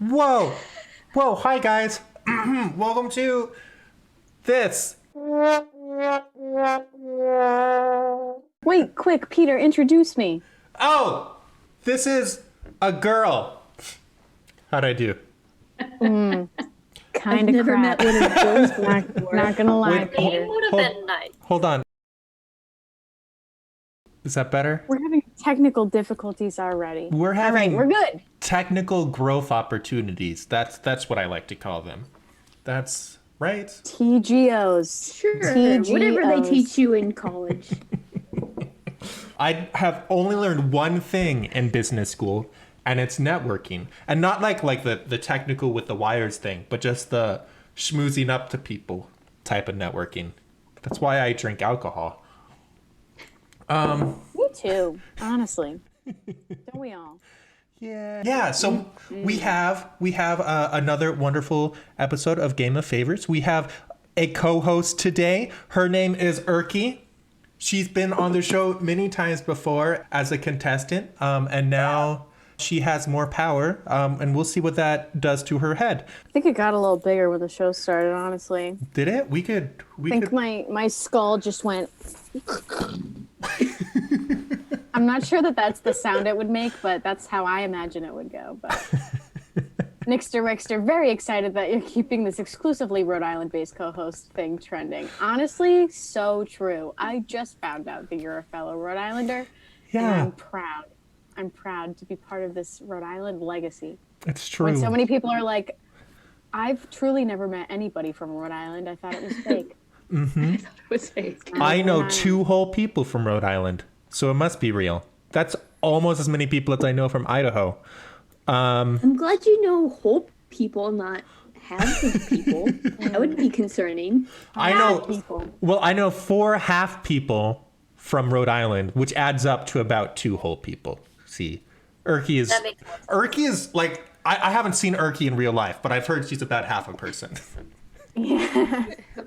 Whoa! Whoa, hi guys. Welcome to this. Wait, quick, Peter, introduce me. Oh! This is a girl. How'd I do? Kind I've of never crap. met one of those before. Not gonna lie, Wait, Peter. Would have been nice. Hold on. Is that better? We're having technical difficulties already. We're All right, having we're good. technical growth opportunities. That's what I like to call them. That's right. TGOs. Sure, TGOs. whatever they teach you in college. I have only learned one thing in business school, and it's networking. And not like the technical with the wires thing, but just the schmoozing up to people type of networking. That's why I drink alcohol. Me too, honestly. Don't we all? Yeah, so we have another wonderful episode of Game of Favorites. We have a co-host today. Her name is Erky. She's been on the show many times before as a contestant, and now she has more power, and we'll see what that does to her head. I think it got a little bigger when the show started, honestly. Did it? I think my skull just went... I'm not sure that that's the sound it would make, but that's how I imagine it would go. But Nixter Wixter, very excited that you're keeping this exclusively Rhode Island-based co-host thing trending. Honestly, so true. I just found out that you're a fellow Rhode Islander, and I'm proud. I'm proud to be part of this Rhode Island legacy. It's true. When so many people are like, I've truly never met anybody from Rhode Island. I thought it was fake. I thought it was fake. I know 2 whole people from Rhode Island, so it must be real. That's almost as many people as I know from Idaho. I'm glad you know whole people, not halves of people. That would be concerning. I know people. Well, I know 4 half people from Rhode Island, which adds up to about 2 whole people. See, Erky That makes sense. Erky is like I haven't seen Erky in real life, but I've heard she's about half a person.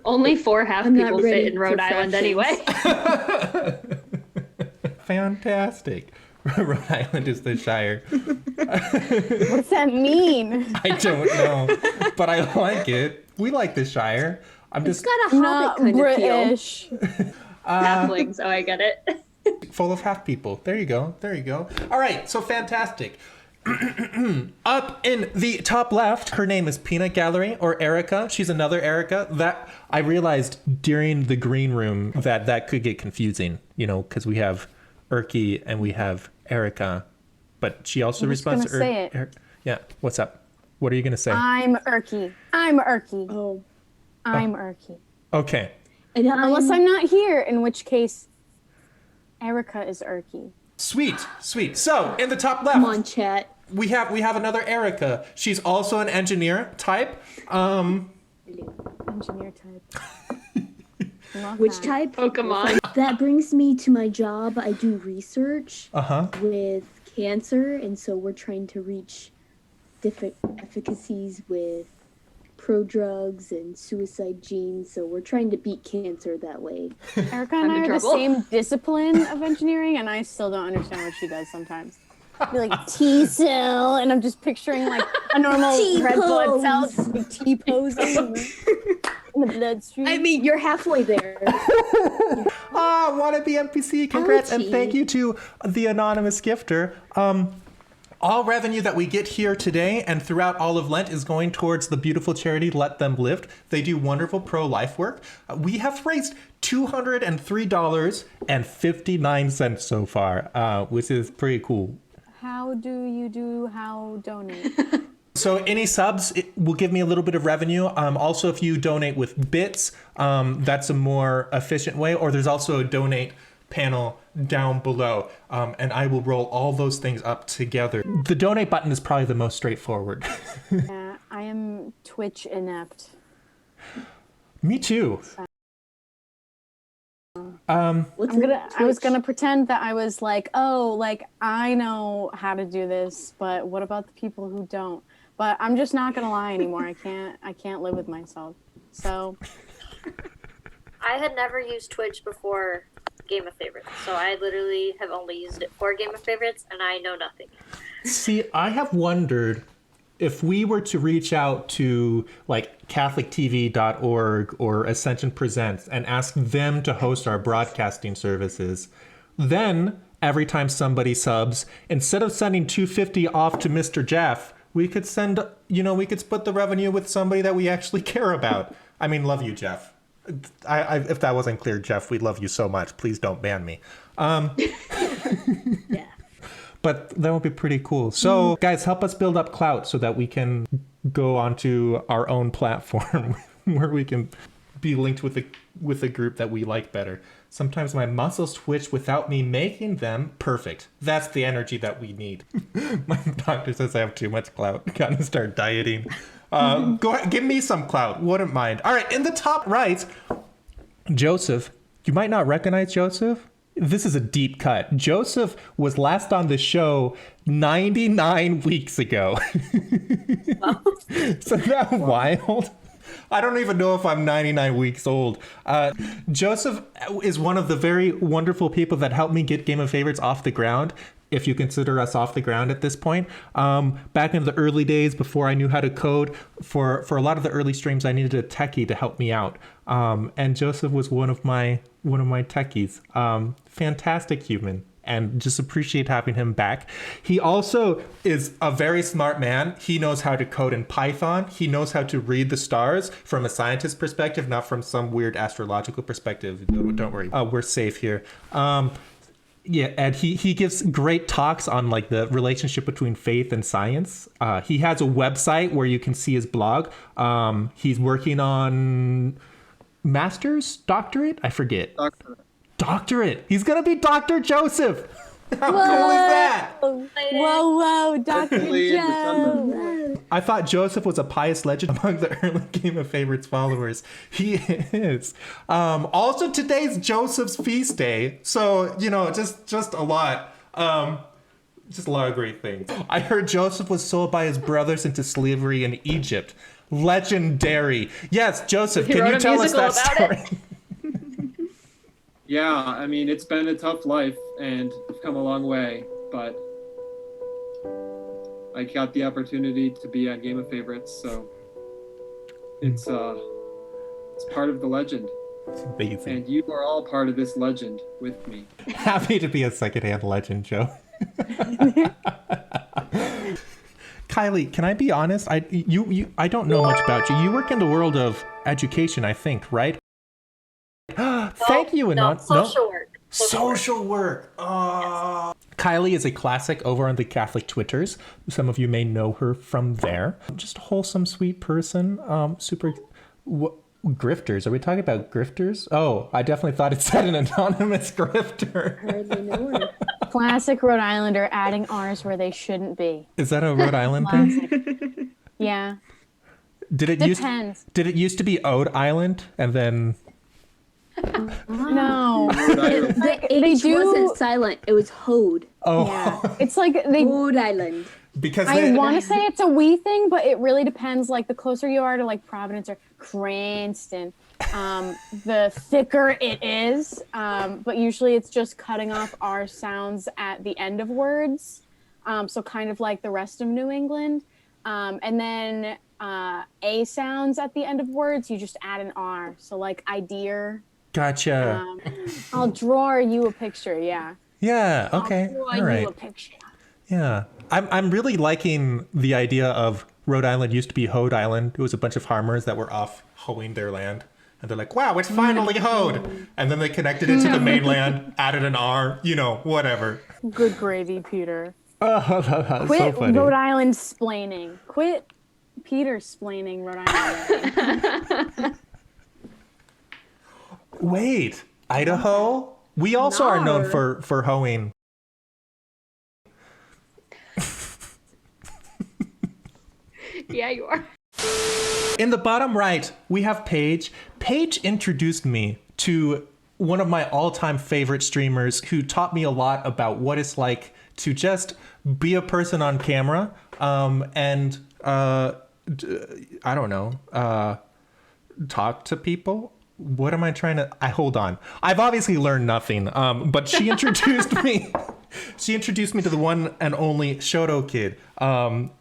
Only 4 half I'm not people ready fit in for Rhode Island fractions. anyway. Fantastic. Rhode Island is the Shire. What's that mean? I don't know, but I like it. We like the Shire. I'm It's just got a Not hobbit kind British. Halflings, oh, I get it. full of half people. There you go. There you go. All right. So fantastic. Up in the top left, her name is Peanut Gallery or Erica. She's another Erica. That I realized during the green room that could get confusing, because we have Erky and we have Erica, but she also responds to say it. Yeah. What's up? What are you gonna say? I'm Erky. I'm Erky. Oh. I'm Erky. Okay. And Unless I'm not here, in which case, Erica is Erky. Sweet. So in the top left, Come on, chat. we have another Erica. She's also an engineer type. Engineer type. Love Which that. type? Pokemon. That brings me to my job. I do research Uh-huh. with cancer, and so we're trying to reach different efficacies with prodrugs and suicide genes. So we're trying to beat cancer that way. Erica and I'm I in are the trouble. same discipline of engineering, and I still don't understand what she does sometimes. Be like T cell, and I'm just picturing like a normal red blood cell T posing in the bloodstream. I mean, you're halfway there. Wannabe NPC, congrats, and Ouchie. thank you to the anonymous gifter. All revenue that we get here today and throughout all of Lent is going towards the beautiful charity Let Them Live. They do wonderful pro-life work. We have raised $203.59 so far, which is pretty cool. How donate? So any subs will give me a little bit of revenue. Also, if you donate with bits, that's a more efficient way. Or there's also a donate panel down below, and I will roll all those things up together. The donate button is probably the most straightforward. Yeah, I am Twitch inept. Me too. What's I was gonna pretend that I was like, oh, like I know how to do this, but what about the people who don't? But I'm just not gonna lie anymore. I can't live with myself. So I had never used Twitch before Game of Favorites, so I literally have only used it for Game of Favorites, and I know nothing. See, I have wondered if we were to reach out to like catholictv.org or Ascension Presents and ask them to host our broadcasting services, then every time somebody subs, instead of sending $250 off to Mr. Jeff, we could send, we could split the revenue with somebody that we actually care about. I mean, love you, Jeff. If that wasn't clear, Jeff, we love you so much. Please don't ban me. Yeah. But that would be pretty cool. So, guys, help us build up clout so that we can go onto our own platform where we can be linked with a group that we like better. Sometimes my muscles twitch without me making them perfect. That's the energy that we need. My doctor says I have too much clout. Gotta start dieting. Go ahead, give me some clout. Wouldn't mind. All right, in the top right, Joseph. You might not recognize Joseph. This is a deep cut. Joseph was last on the show 99 weeks ago. Isn't that wild? I don't even know if I'm 99 weeks old. Joseph is one of the very wonderful people that helped me get Game of Favorites off the ground, if you consider us off the ground at this point. Back in the early days, before I knew how to code, for a lot of the early streams, I needed a techie to help me out. And Joseph was one of my techies. Fantastic human. And just appreciate having him back. He also is a very smart man. He knows how to code in Python. He knows how to read the stars from a scientist perspective, not from some weird astrological perspective. Don't worry. We're safe here. Yeah, and he gives great talks on like the relationship between faith and science. He has a website where you can see his blog. He's working on master's, doctorate? I forget. Doctorate. He's gonna be Dr. Joseph. How cool is that? Whoa, Dr. Joe. I thought Joseph was a pious legend among the early Game of Favorites followers. He is. Also, today's Joseph's feast day. So, just a lot. Just a lot of great things. I heard Joseph was sold by his brothers into slavery in Egypt. Legendary. Yes, Joseph, can you tell us that story? Yeah, I mean, it's been a tough life, and I've come a long way, but I got the opportunity to be on Game of Favorites, so it's part of the legend. It's amazing. And you are all part of this legend with me. Happy to be a secondhand legend, Joe. KYLEIGH, can I be honest? I don't know much about you. You work in the world of education, I think, right? Thank you, Anon. Social work. Social work. KYLEIGH is a classic over on the Catholic Twitters. Some of you may know her from there. Just a wholesome, sweet person. Super. Grifters. Are we talking about grifters? Oh, I definitely thought it said an anonymous grifter. Hardly know her. Classic Rhode Islander adding R's where they shouldn't be. Is that a Rhode Island thing? Yeah. Did it used to be Ode Island and then? No. The H wasn't silent. It was Hode. Oh. Yeah. It's like they. Hode Island. Because I want to say it's a we thing, but it really depends. Like the closer you are to like Providence or Cranston, the thicker it is. But usually it's just cutting off R sounds at the end of words. So kind of like the rest of New England. And then A sounds at the end of words, you just add an R. So like idea. Gotcha. I'll draw you a picture. Yeah. Yeah. Okay. I'll draw All right. you a picture. Yeah. I'm really liking the idea of Rhode Island used to be Hode Island. It was a bunch of farmers that were off hoeing their land. And they're like, wow, it's finally Hode. And then they connected it to the mainland, added an R, whatever. Good gravy, Peter. Oh, that's Quit so funny. Rhode Island splaining. Quit Peter splaining Rhode Island. Wait, Idaho? We also are known for hoeing. Yeah, you are. In the bottom right, we have Paige. Paige introduced me to one of my all-time favorite streamers who taught me a lot about what it's like to just be a person on camera and I don't know, talk to people. What am I trying to... hold on. I've obviously learned nothing, but she introduced me She introduced me to the one and only Shoto Kid.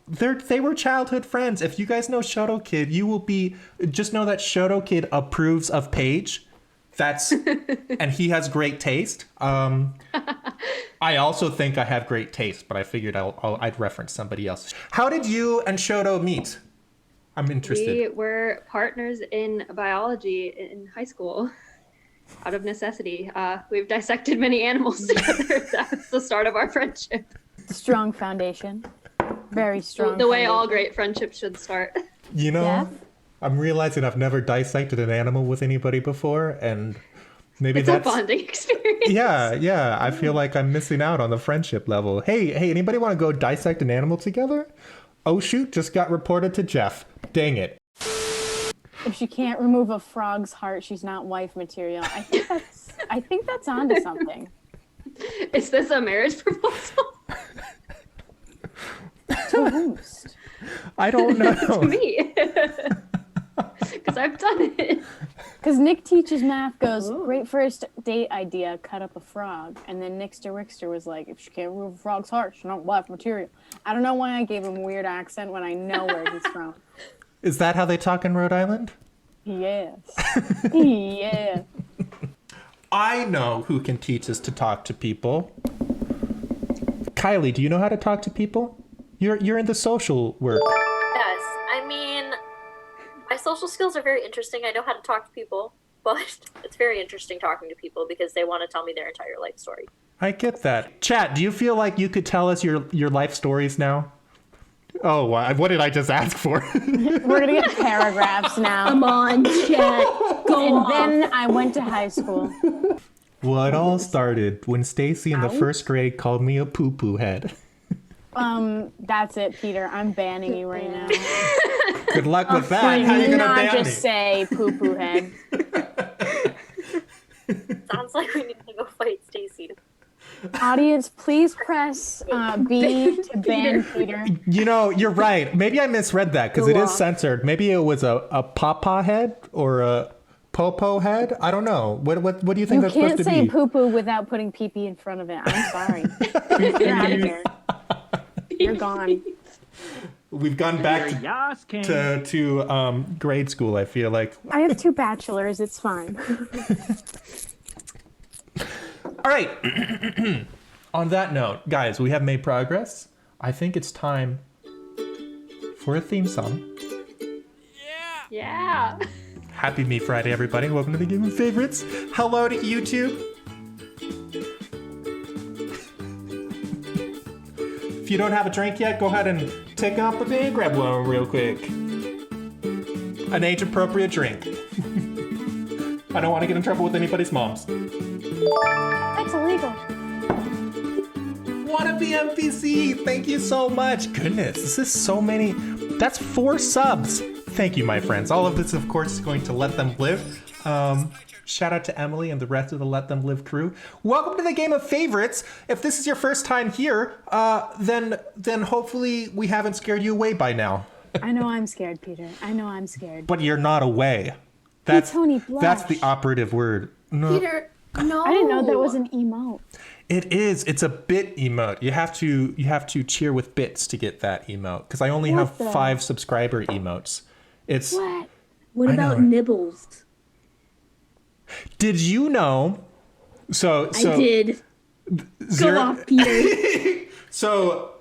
They were childhood friends. If you guys know Shoto Kid, you will be... Just know that Shoto Kid approves of Paige. And he has great taste. I also think I have great taste, but I figured I'd reference somebody else. How did you and Shoto meet? I'm interested. We were partners in biology in high school out of necessity. We've dissected many animals together. That's the start of our friendship. Strong foundation. Very strong. The way foundation. all great friendships should start. You know, Yeah. I'm realizing I've never dissected an animal with anybody before, and maybe It's that's... a bonding experience. Yeah. I feel like I'm missing out on the friendship level. Hey, anybody want to go dissect an animal together? Oh, shoot, just got reported to Jeff. Dang it. If she can't remove a frog's heart, she's not wife material. I think that's onto something. Is this a marriage proposal? To whomst? I don't know. To me. Because I've done it. Because Nick teaches math, goes, great first date idea, cut up a frog. And then Nixter Wixter was like, if she can't remove a frog's heart, she's not wife material. I don't know why I gave him a weird accent when I know where he's from. Is that how they talk in Rhode Island? Yes. Yeah. I know who can teach us to talk to people. KYLEIGH, do you know how to talk to people? You're in the social work. Yes, I mean, my social skills are very interesting. I know how to talk to people, but it's very interesting talking to people because they want to tell me their entire life story. I get that. Chat, do you feel like you could tell us your life stories now? Oh, what did I just ask for? We're going to get paragraphs now. Come on, chat. Go And off. then I went to high school. Well, it all started when Stacy in the first grade called me a poo-poo head. That's it, Peter. I'm banning you right now. Good luck with that. How are you Do gonna not ban me? just say poo-poo head. Sounds like we need to go fight Stacy. Audience, please press B to ban Peter. You know, you're right. Maybe I misread that because it is censored. Maybe it was a papa head or a popo head. I don't know. What do you think You that's can't supposed to say be? poo-poo without putting pee-pee in front of it. I'm sorry. You're out of here. You're gone. We've gone back to grade school, I feel like. I have 2 bachelors. It's fine. All right. On that note, guys, we have made progress. I think it's time for a theme song. Yeah. Happy Me Friday, everybody. Welcome to the Game of Favorites. Hello to YouTube. If you don't have a drink yet, go ahead and take an opportunity and grab one real quick. An age-appropriate drink. I don't want to get in trouble with anybody's moms. That's illegal. Wannabe NPC, thank you so much. Goodness, this is so many. That's 4 subs. Thank you, my friends. All of this, of course, is going to Let Them Live. Shout out to Emily and the rest of the Let Them Live crew. Welcome to the Game of Favorites. If this is your first time here, then hopefully we haven't scared you away by now. I know I'm scared, Peter. I know I'm scared. But you're not away. That's Tony Blush. that's the operative word. No. Peter, no. I didn't know that was an emote. It is. It's a bit emote. You have to cheer with bits to get that emote because I only What have the- 5 subscriber emotes. It's. What? What I about know. nibbles? Did you know? So I did. Go off, Peter. So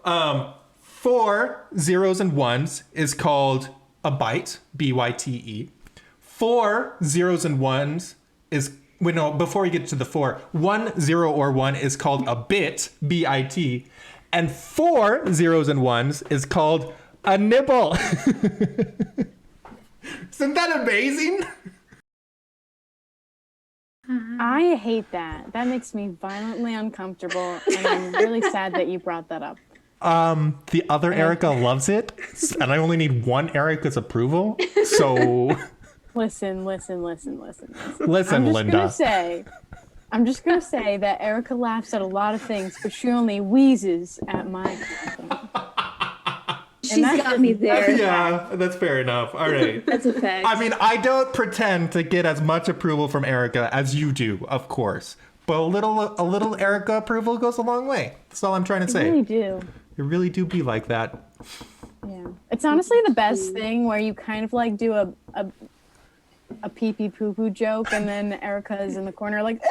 4 zeros and ones is called a byte. BYTE. 4 zeros and ones is. Wait, no, before you get to the 4, 1 0 or 1 is called a bit, B-I-T, and 4 zeros and ones is called a nibble. Isn't that amazing? I hate that. That makes me violently uncomfortable, and I'm really sad that you brought that up. The other Erica loves it, and I only need one Erica's approval. So Listen, listen, I'm just gonna say that Erica laughs at a lot of things, but she only wheezes at my content. She's got me there. Yeah, that's fair enough. All right. That's a fact. I mean, I don't pretend to get as much approval from Erica as you do, of course. But a little Erica approval goes a long way. That's all I'm trying to I say. really do. You really do be like that. Yeah. It's honestly the best thing where you kind of like do a pee pee poo poo joke and then Erica is in the corner like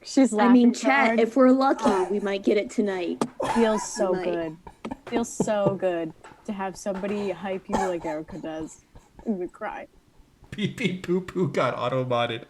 she's laughing. I mean, so chat, hard. if we're lucky, we might get it tonight. Feels so Right. good. Feels so good to have somebody hype you like Erica does. I'm gonna cry. Pee pee poo poo got auto-modded.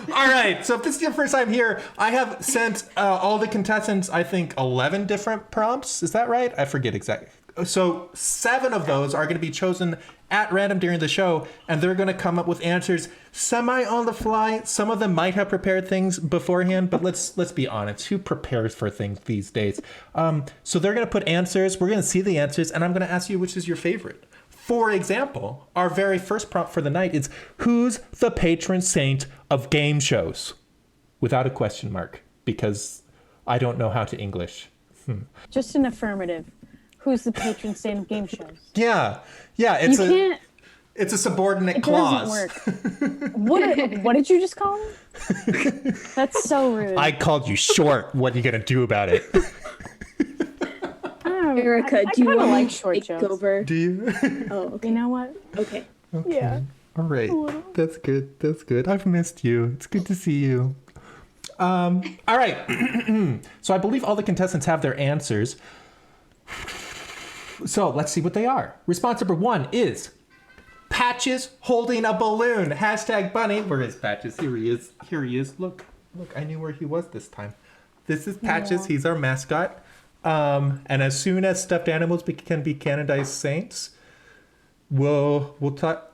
All right, so if this is your first time here, I have sent all the contestants, I think, 11 different prompts. Is that right? I forget exactly. So 7 of those are going to be chosen at random during the show, and they're going to come up with answers semi on the fly. Some of them might have prepared things beforehand, but let's be honest. Who prepares for things these days? So they're going to put answers. We're going to see the answers, and I'm going to ask you which is your favorite. For example, our very first prompt for the night is, who's the patron saint of game shows? Without a question mark, because I don't know how to English. Just an affirmative. Who's the patron saint of game shows? Yeah, You can't. it's a subordinate It clause. doesn't work. What did you just call him? That's so rude. I called you short. What are you gonna do about it? Erica, I do you kinda want like to short take jokes. over? Do you? Oh, okay. You know what? Okay. Yeah. All right. That's good. That's good. I've missed you. It's good to see you. All right. So I believe all the contestants have their answers. So let's see what they are. Response number 1 is Patches holding a balloon. Hashtag bunny. Where is Patches? Here he is. Here he is. Look, I knew where he was this time. This is Patches. Yeah. He's our mascot. And as soon as stuffed animals can be canonized saints, we'll talk.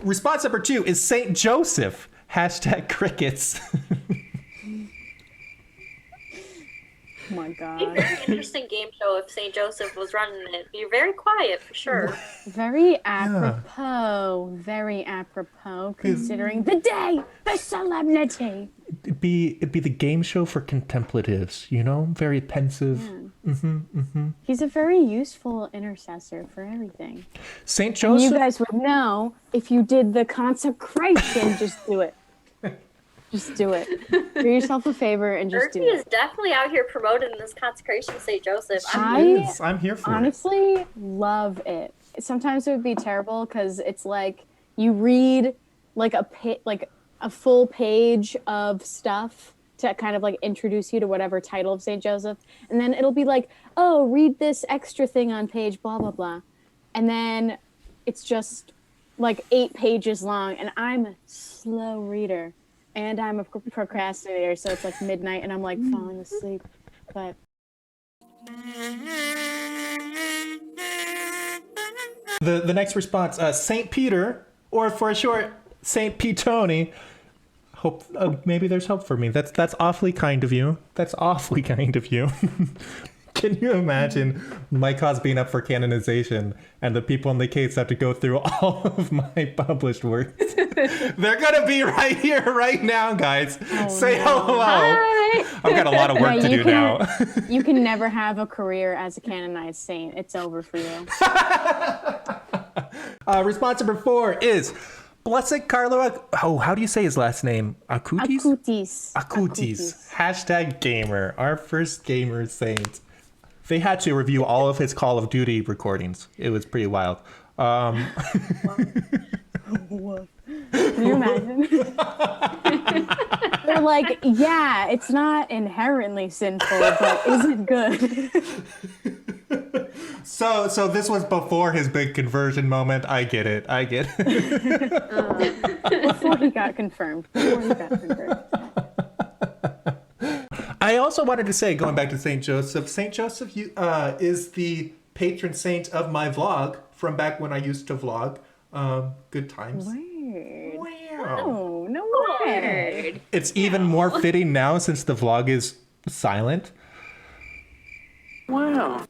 Response number 2 is Saint Joseph. Hashtag crickets. Oh my It'd be a god. very interesting game show if St. Joseph was running it. You're very quiet for sure. Very apropos. Very apropos, considering the day, the solemnity. It'd be the game show for contemplatives, you know? Very pensive. He's a very useful intercessor for everything. Saint And Joseph. you guys would know if you did the consecration. Just do it. Just do it. Do yourself a favor and just Erky do is it. definitely out here promoting this consecration to St. Joseph. Yes, I'm here for it. Honestly, love it. Sometimes it would be terrible because it's like you read like a full page of stuff to kind of like introduce you to whatever title of St. Joseph, and then it'll be like, oh, read this extra thing on page blah blah blah, and then it's just like 8 pages long, and I'm a slow reader. And I'm a procrastinator, so it's like midnight and I'm like falling asleep. But The next response, Saint Peter, or for short, Saint Petoni. Hope maybe there's hope for me. That's awfully kind of you. That's awfully kind of you. Can you imagine my cause being up for canonization and the people in the case have to go through all of my published works? They're gonna be right here, right now, guys. Say hello. Hi. I've got a lot of work to do now. you can never have a career as a canonized saint. It's over for you. Response number 4 is Blessed Carlo. Oh, how do you say his last name? Acutis? Acutis. Acutis. Hashtag gamer. Our first gamer saint. They had to review all of his Call of Duty recordings. It was pretty wild. Can you imagine? They're like, yeah, it's not inherently sinful, but is it good? So this was before his big conversion moment. I get it. Before he got confirmed. I also wanted to say, going back to St. Joseph, is the patron saint of my vlog from back when I used to vlog. Good times. Weird. Wow. No way. It's even more fitting now since the vlog is silent. Wow.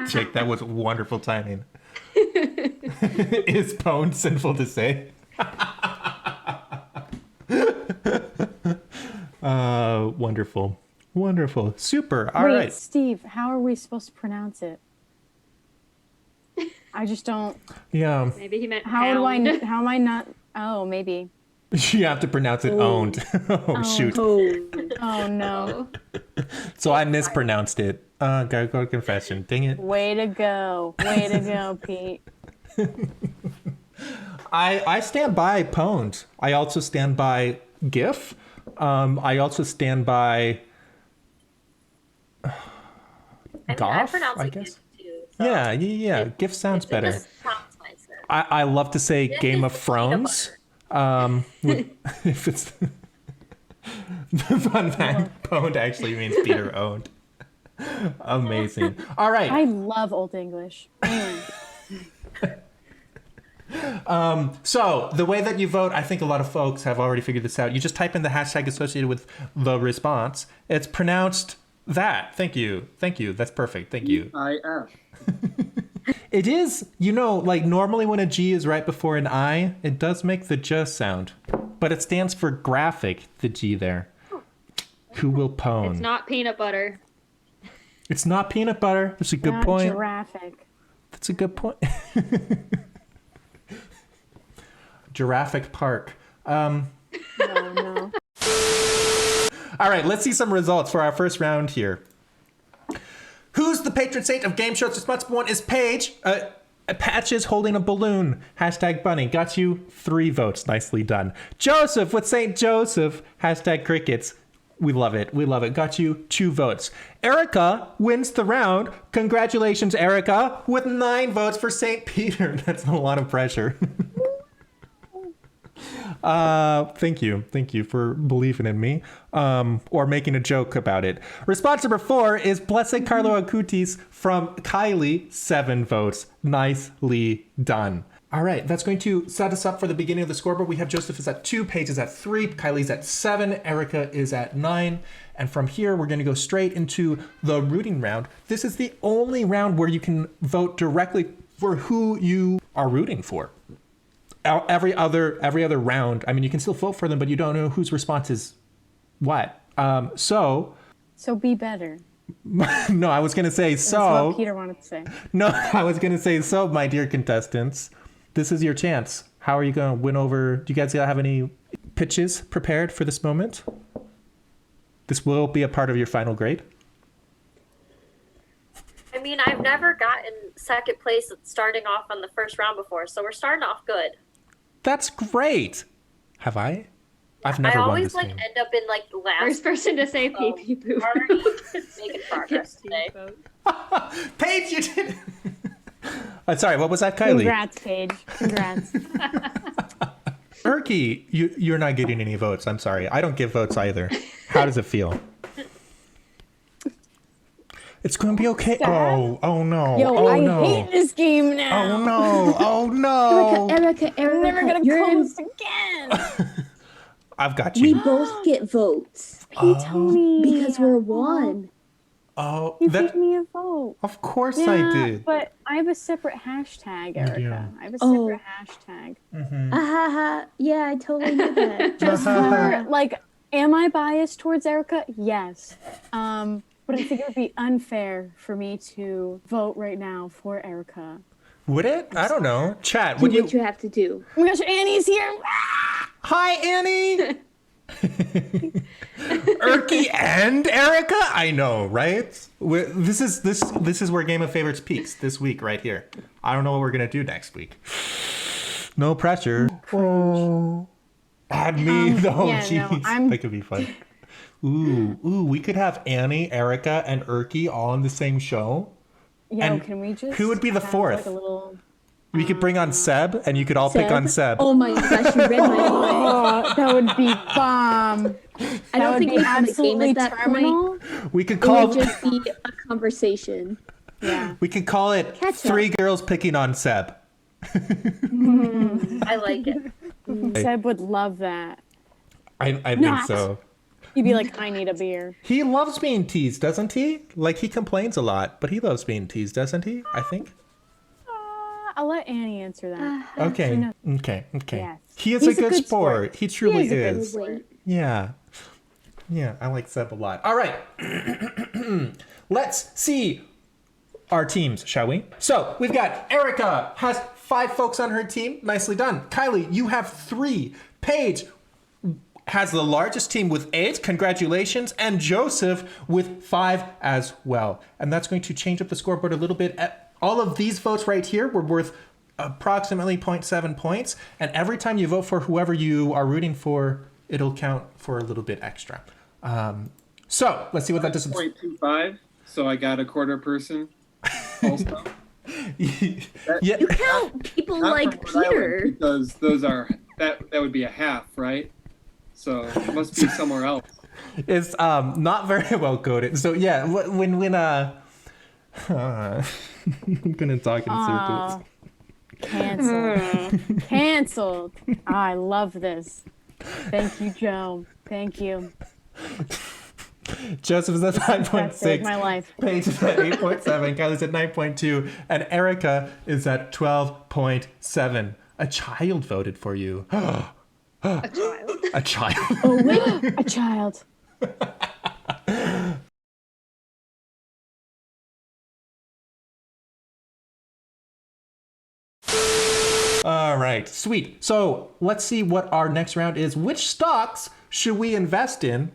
Jake, that was wonderful timing. Is pone sinful to say? Wonderful. Wonderful. Super. All Wait, right. Steve, how are we supposed to pronounce it? I just don't. Yeah. Maybe he meant How do pound. I? How am I not? Oh, maybe. You have to pronounce it owned. Oh, shoot. Oh no. So I mispronounced it. Gotta go to confession. Dang it. Way to go. Way to go, Pete. I stand by pwned. I also stand by GIF. I also stand by I Goff, pronounce I it guess. GIF too. So Yeah. GIF sounds it better. just sounds nicer. I love to say GIF Game is of the peanut Thrones. If it's the fun fact, pwned actually means Peter owned. Amazing. All right. I love Old English. Anyway. So the way that you vote, I think a lot of folks have already figured this out. You just type in the hashtag associated with the response. It's pronounced that. Thank you. That's perfect. Thank you. IF. It is, like normally when a G is right before an I, it does make the J sound. But it stands for graphic, the G there. Who will pwn? It's not peanut butter. It's not peanut butter. That's a good Not point. giraffic. That's a good point. Giraffic Park. No. All right, let's see some results for our first round here. Who's the patron saint of game shows? Responsible one is Paige. Patches holding a balloon. Hashtag bunny. Got you 3 votes. Nicely done. Joseph with St. Joseph. Hashtag crickets. We love it. Got you 2 votes. Erica wins the round. Congratulations, Erica, with 9 votes for St. Peter. That's a lot of pressure. Thank you for believing in me, or making a joke about it. Response number 4 is Blessed Carlo Acutis from KYLEIGH, 7 votes. Nicely done. All right, that's going to set us up for the beginning of the scoreboard. We have Joseph is at 2, Paige is at 3, KYLEIGH's at 7, Erica is at 9. And from here, we're going to go straight into the rooting round. This is the only round where you can vote directly for who you are rooting for. Every other round, I mean, you can still vote for them, but you don't know whose response is what. So be better. No, I was going to say That's what Peter wanted to say. No, I was going to say so, my dear contestants. This is your chance. How are you going to win over? Do you guys have any pitches prepared for this moment? This will be a part of your final grade. I mean, I've never gotten second place starting off on the first round before, so we're starting off good. That's great. Have I? I've never I won always this like game. end up in like the last. First person to say pee pee poo. Already making progress today. Paige, you did. Sorry, what was that, KYLEIGH? Congrats, Paige. Congrats. Erky, you're not getting any votes. I'm sorry. I don't give votes either. How does it feel? It's going to be okay. Oh no. Yo, oh I no. hate this game now. Oh no. Oh no. Erica, I'm never gonna you're coast again. I've got we you. both get votes Tony. because we're one. Oh, You that. gave me a vote. Of course Yeah, I did. but I have a separate hashtag, Erica. do. I have a Oh. separate hashtag. Yeah, I totally knew that. Just for, like, am I biased towards Erica? Yes. But I think it would be unfair for me to vote right now for Erica. Would it? I don't know. Chat. Do Would what you? you have to do. Oh my gosh, Annie's here. Hi, Annie. Erky and Erica. I know, right? This is where Game of Favorites peaks this week, right here. I don't know what we're gonna do next week. No pressure. Oh, add me. Jeez, that could be fun. Ooh, we could have Annie, Erica, and Erky all in the same show. Yo, And can we just who would be the have, fourth? Like a little... We could bring on Seb, and you could all pick on Seb. Oh my gosh, you read my mind. Oh, that would be bomb. I don't think be we have a game absolutely at that terminal. point. We could It call would just be a conversation. Yeah. we could call it Catch up. 3 girls picking on Seb. I like it. Seb would love that. I think Not. so. He'd be like, I need a beer. He loves being teased, doesn't he? Like, he complains a lot, but he loves being teased, doesn't he? I think. I'll let Annie answer that. Okay. Okay. Yes. He is He's a good sport. He truly He is a good is. sport. Yeah. Yeah, I like Seb a lot. All right. Let's see our teams, shall we? So we've got Erica has 5 folks on her team. Nicely done. Kylie, you have 3. Paige has the largest team with 8. Congratulations. And Joseph with 5 as well. And that's going to change up the scoreboard a little bit. All of these votes right here were worth approximately 0.7 points. And every time you vote for whoever you are rooting for, it'll count for a little bit extra. So let's see what that does. 0.25. So I got a quarter person also. Yeah. You count people Not like from Rhode Island, Peter. because those are that would be a half, right? So it must be somewhere else. It's not very well coded. So yeah, when I'm gonna talk in circles. Canceled. Canceled. I love this. Thank you, Joe. Thank you. Joseph is at That saved 9.6. my life. Paige is at 8.7. Kylie's at 9.2. And Erica is at 12.7. A child voted for you. A child. A child. Oh, wait. A child. All right, sweet. So let's see what our next round is. Which stocks should we invest in?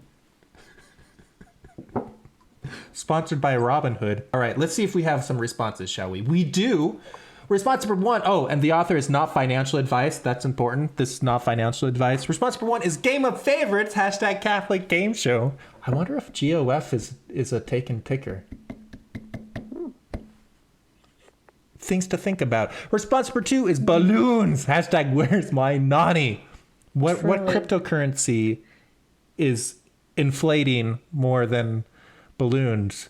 Sponsored by Robinhood. All right, let's see if we have some responses, shall we? We do. Response number 1. Oh, and the author is not financial advice. That's important. This is not financial advice. Response number 1 is Game of Favorites, hashtag Catholic Game Show. I wonder if GOF is a taken ticker. Things to think about. Response number 2 is balloons, hashtag Where's My Nani? What cryptocurrency is inflating more than balloons?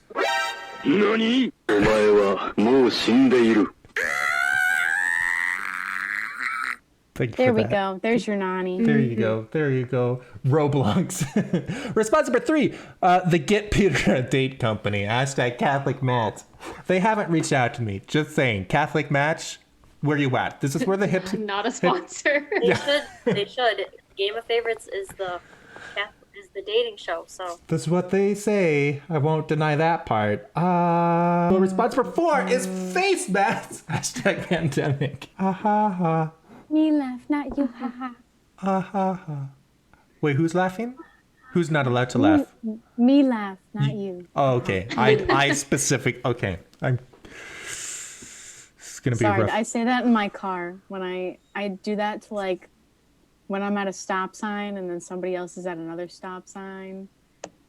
何お前はもう死んでいる。 Thank you There for we that. go. There's your Nani. There you go. There you go. Roblox. Response number 3. The Get Peter a Date Company. Hashtag Catholic Match. They haven't reached out to me. Just saying. Catholic Match, where you at? This is where the hips... Not a sponsor. They should. They should. Game of Favorites is the dating show. So That's what they say. I won't deny that part. Well, response number 4 is face masks. Hashtag pandemic. Ha ha ha. Me laugh, not you. Ha ha. Ha ha ha. Wait, who's laughing? Who's not allowed to laugh? Me laugh, not you. Oh, okay. I specific. Okay. It's gonna be Sorry, rough. I say that in my car when I do that to like when I'm at a stop sign and then somebody else is at another stop sign,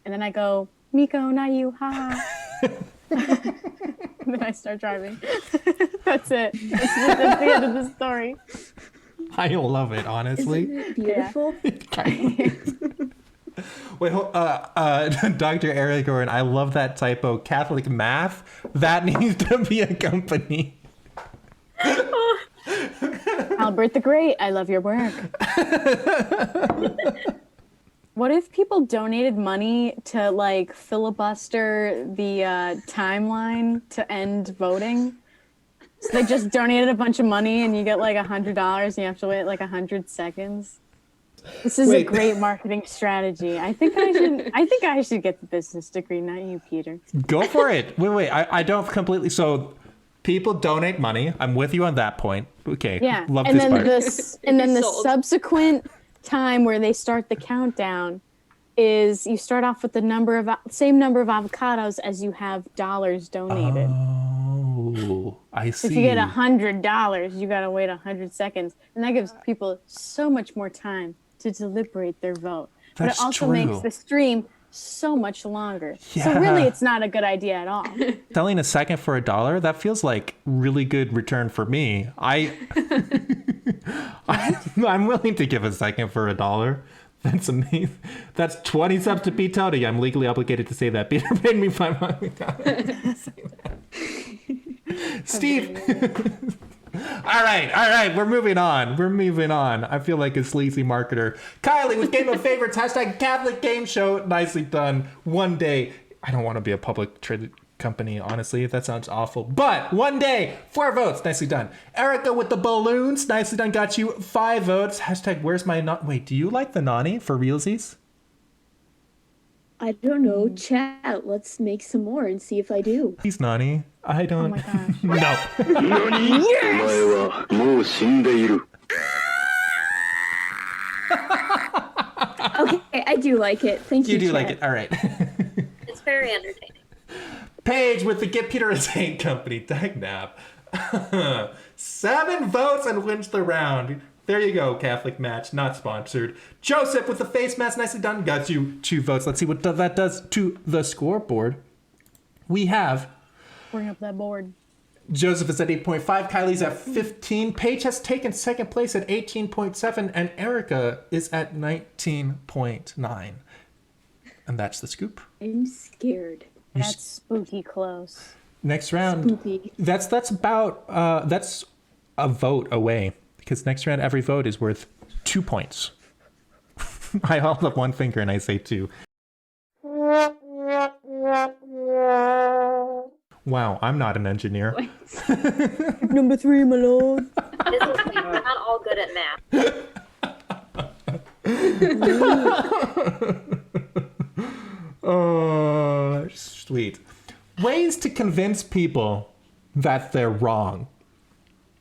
and then I go, Miko, not you, ha ha. And then I start driving. That's it. That's the end of the story. I love it, honestly. Isn't it beautiful? Wait, Dr. Eric Gorin, I love that typo. Catholic math? That needs to be a company. Albert the Great, I love your work. What if people donated money to like filibuster the timeline to end voting? So they just donated a bunch of money and you get like $100 and you have to wait like 100 seconds. This is a great marketing strategy. I think I should get the business degree, not you, Peter. Go for it. Wait. I don't completely. So people donate money. I'm with you on that point. Okay. Yeah. Love and this then part. the Sold. subsequent time where they start the countdown is you start off with the same number of avocados as you have dollars donated. Oh, I see. If you get $100, you gotta wait 100 seconds, and that gives people so much more time to deliberate their vote. But That's it also true. makes the stream so much longer. Yeah. So really, it's not a good idea at all. Selling a second for $1, that feels like really good return for me. I'm willing to give a second for $1. That's amazing. That's 20 subs to Pete Tony. I'm legally obligated to say that. Peter paid me $500. Steve. All right. We're moving on. I feel like a sleazy marketer. Kylie with Game of Favorites, hashtag Catholic Game Show. Nicely done. One day. I don't want to be a public traded company, honestly. That sounds awful. But one day, 4 votes. Nicely done. Erica with the balloons. Nicely done. Got you 5 votes. Hashtag Where's My Wait, do you like the Nani for realsies? I don't know. Chat. Let's make some more and see if I do. Please, Nani. I Oh don't. my gosh. No. 何お前はもう死んでいる。 Okay, I do like it. Thank you. You do chat. like it. All right. It's very entertaining. Paige with the Get Peter a Saint Company. Dagnab. 7 votes and wins the round. There you go, Catholic match, not sponsored. Joseph with the face mask, nicely done. Got you 2 votes. Let's see what that does to the scoreboard. We have Bring up that board. Joseph is at 8.5, Kylie's at 15, Paige has taken second place at 18.7, and Erica is at 19.9. And that's the scoop. I'm scared. That's spooky close. Next round. Spooky. That's about that's a vote away, because next round every vote is worth 2 points. I hold up one finger and I say 2. Wow, I'm not an engineer. Number 3, my lord. This is like, we're not all good at math. Oh, sweet. Ways to convince people that they're wrong.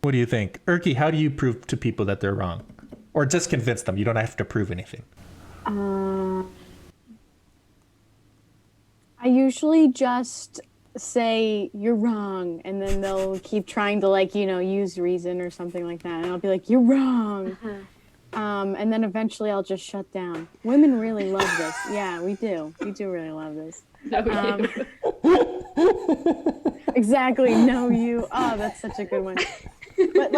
What do you think? Erky, how do you prove to people that they're wrong? Or just convince them. You don't have to prove anything. I usually just say you're wrong, and then they'll keep trying to use reason or something like that, and I'll be like, you're wrong. And then eventually I'll just shut down. Women really love this. Yeah, we do really love this. No, Exactly. No, you. Oh, that's such a good one. But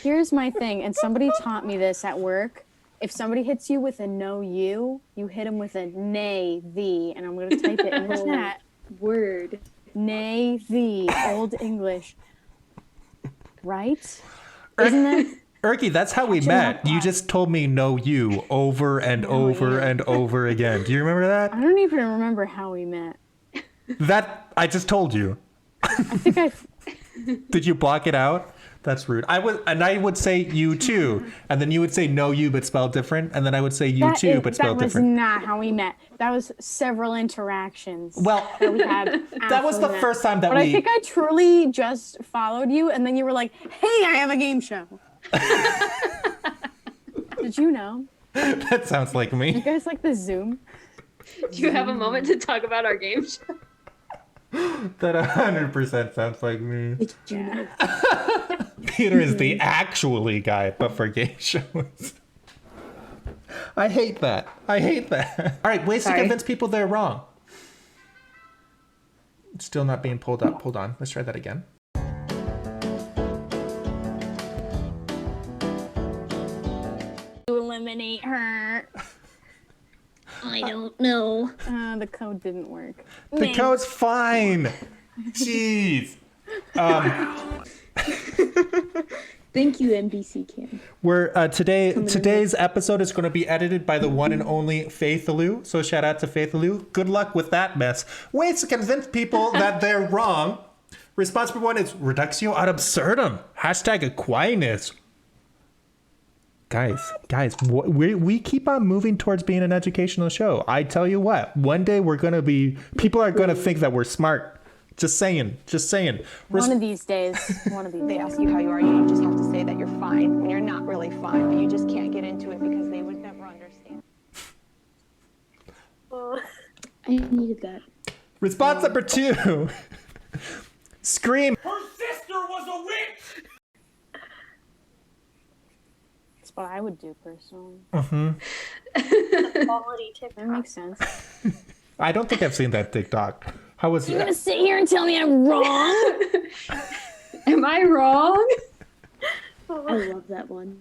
here's my thing, and somebody taught me this at work. If somebody hits you with a no, you hit them with a nay, thee, and I'm gonna type it in the chat. Word. Nay, thee. Old English. Right? Isn't that? Erky, that's how we met. You just told me no you over and over and over again. Do you remember that? I don't even remember how we met. That I just told you. I think I. Did you block it out? That's rude. I would say you too, and then you would say no you but spelled different, and then I would say you too but spelled different. That was not how we met. That was several interactions. Well, that we had. that was the first time that but I think I truly just followed you, and then you were like, "Hey, I have a game show." Did you know? That sounds like me. You guys like the Zoom? Do you have a moment to talk about our game show? That 100% sounds like me. Did you know? Peter is the actually guy, but for game shows. I hate that. All right, ways to convince people they're wrong. It's still not being pulled up. Hold on. Let's try that again. To eliminate her. I don't know. The code didn't work. The code's fine. Jeez. Thank you, NBC Cam. Today's episode is going to be edited by the one and only Faith Alou. So shout out to Faith Alou. Good luck with that mess. Ways to convince people that they're wrong. Response number 1 is reductio ad absurdum. Hashtag Aquinas. Guys, we keep on moving towards being an educational show. I tell you what, one day people are going to think that we're smart. Just saying. One of these days. They ask you how you are, you just have to say that you're fine when you're not really fine, but you just can't get into it because they would never understand. I needed that. Response number 2. Scream. Her sister was a witch! That's what I would do personally. Quality TikTok. That makes sense. I don't think I've seen that TikTok. How was You're gonna sit here and tell me I'm wrong? Am I wrong? I love that one.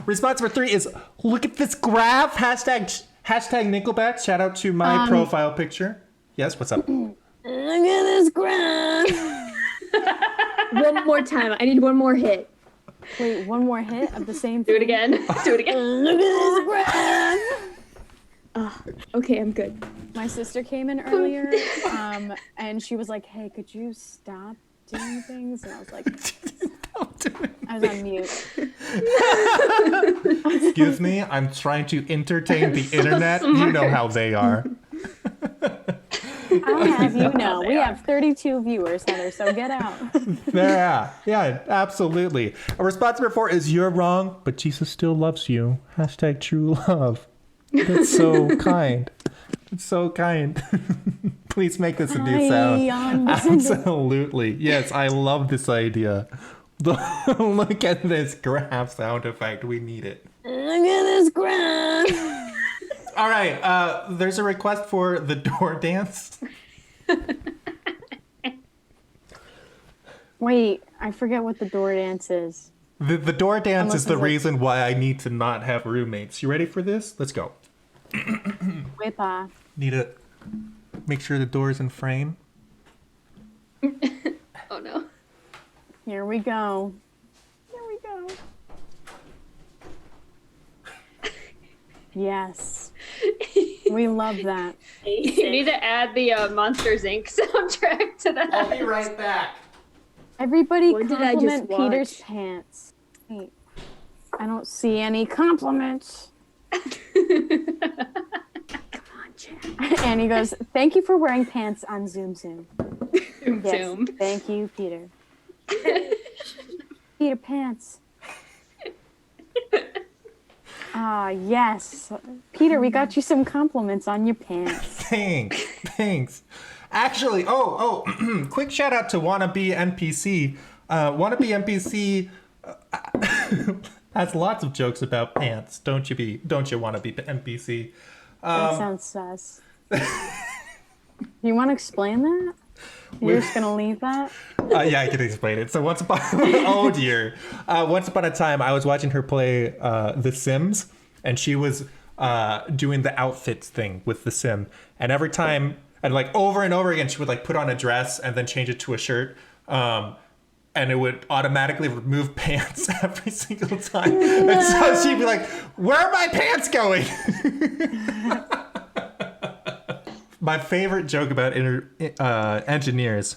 Response number 3 is look at this graph. Hashtag Nickelback. Shout out to my profile picture. Yes, what's up? Look at this graph. One more time. I need one more hit. Wait, one more hit of the same Do thing? it again. Do it again. Look at this graph. Okay, I'm good. My sister came in earlier, and she was like, "Hey, could you stop doing things?" And I was like, I was on mute. Excuse me, I'm trying to entertain the internet. You know how they are. I'll have you know, we have 32 viewers, Heather, so get out. Yeah, absolutely. A response number 4 is you're wrong, but Jesus still loves you. Hashtag true love. That's so kind. It's so kind. Please make this a new sound. Absolutely. Yes, I love this idea. Look at this graph sound effect. We need it. Look at this graph. All right. There's a request for the door dance. Wait, I forget what the door dance is. The door dance is the reason why I need to not have roommates. You ready for this? Let's go. Whip off. Need to make sure the door's in frame. Oh no. Here we go. Here we go. Yes. We love that. You need to add the Monsters Inc. soundtrack to that. I'll be right back. Everybody What did I just compliment Peter's watch? pants. Wait, I don't see any compliments. Come on, Chad. And he goes, thank you for wearing pants on Zoom Zoom. Zoom, Yes, zoom. thank you, Peter. Peter Pants. Ah, yes. Peter, we got you some compliments on your pants. Thanks. Actually, quick shout out to Wannabe NPC. Wannabe NPC has lots of jokes about pants. Don't you, Wannabe NPC? That sounds sus. You want to explain that? You're just going to leave that? Yeah, I can explain it. So once upon a time, I was watching her play The Sims, and she was doing the outfits thing with the Sim. And every time, and like over and over again, she would like put on a dress and then change it to a shirt. And it would automatically remove pants every single time. And so she'd be like, where are my pants going? My favorite joke about engineers.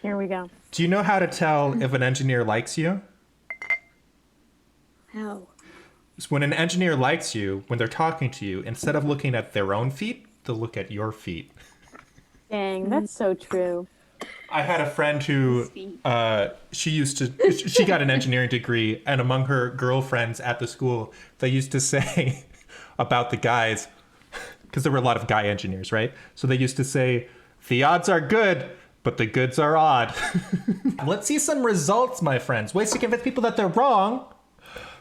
Here we go. Do you know how to tell if an engineer likes you? How? So when an engineer likes you, when they're talking to you, instead of looking at their own feet, they'll look at your feet. Dang, that's so true. I had a friend who she got an engineering degree, and among her girlfriends at the school, they used to say about the guys, because there were a lot of guy engineers, right? So they used to say, the odds are good, but the goods are odd. Let's see some results, my friends. Ways to convince people that they're wrong.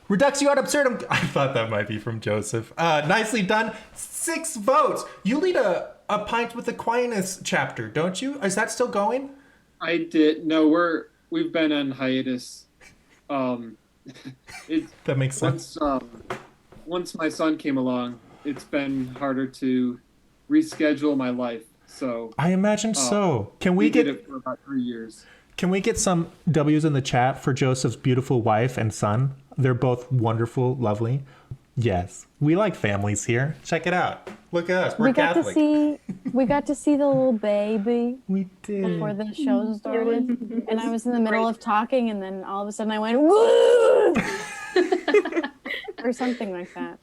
Reduxio ad absurdum. I thought that might be from Joseph. Nicely done. 6 votes. You lead a Pint with Aquinas chapter, don't you? Is that still going? I did. No, we've been on hiatus. That makes sense. Once my son came along, it's been harder to reschedule my life. So I imagine so. Can we did it for about 3 years? Can we get some W's in the chat for Joseph's beautiful wife and son? They're both wonderful, lovely. Yes, we like families here. Check it out. Look at us. We're Catholic. We got to see the little baby. We did. Before the show started. And I was in the middle of talking, and then all of a sudden I went, woo! Or something like that.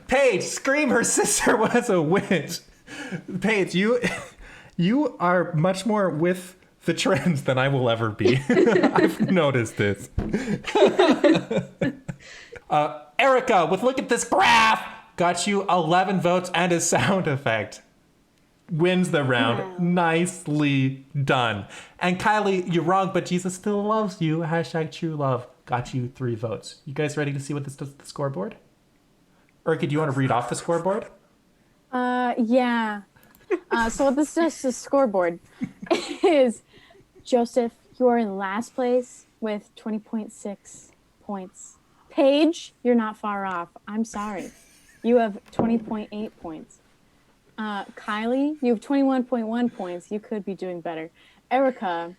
Paige, scream her sister was a witch. Paige, you are much more with the trends than I will ever be. I've noticed this. Erica, with look at this graph, got you 11 votes and a sound effect. Wins the round. Wow. Nicely done. And Kylie, you're wrong, but Jesus still loves you. Hashtag true love. Got you 3 votes. You guys ready to see what this does to the scoreboard? Erica, do you want to read off the scoreboard? Yeah. So what this does to the scoreboard is Joseph, you're in last place with 20.6 points. Paige, you're not far off. I'm sorry. You have 20.8 points. Kylie, you have 21.1 points. You could be doing better. Erica,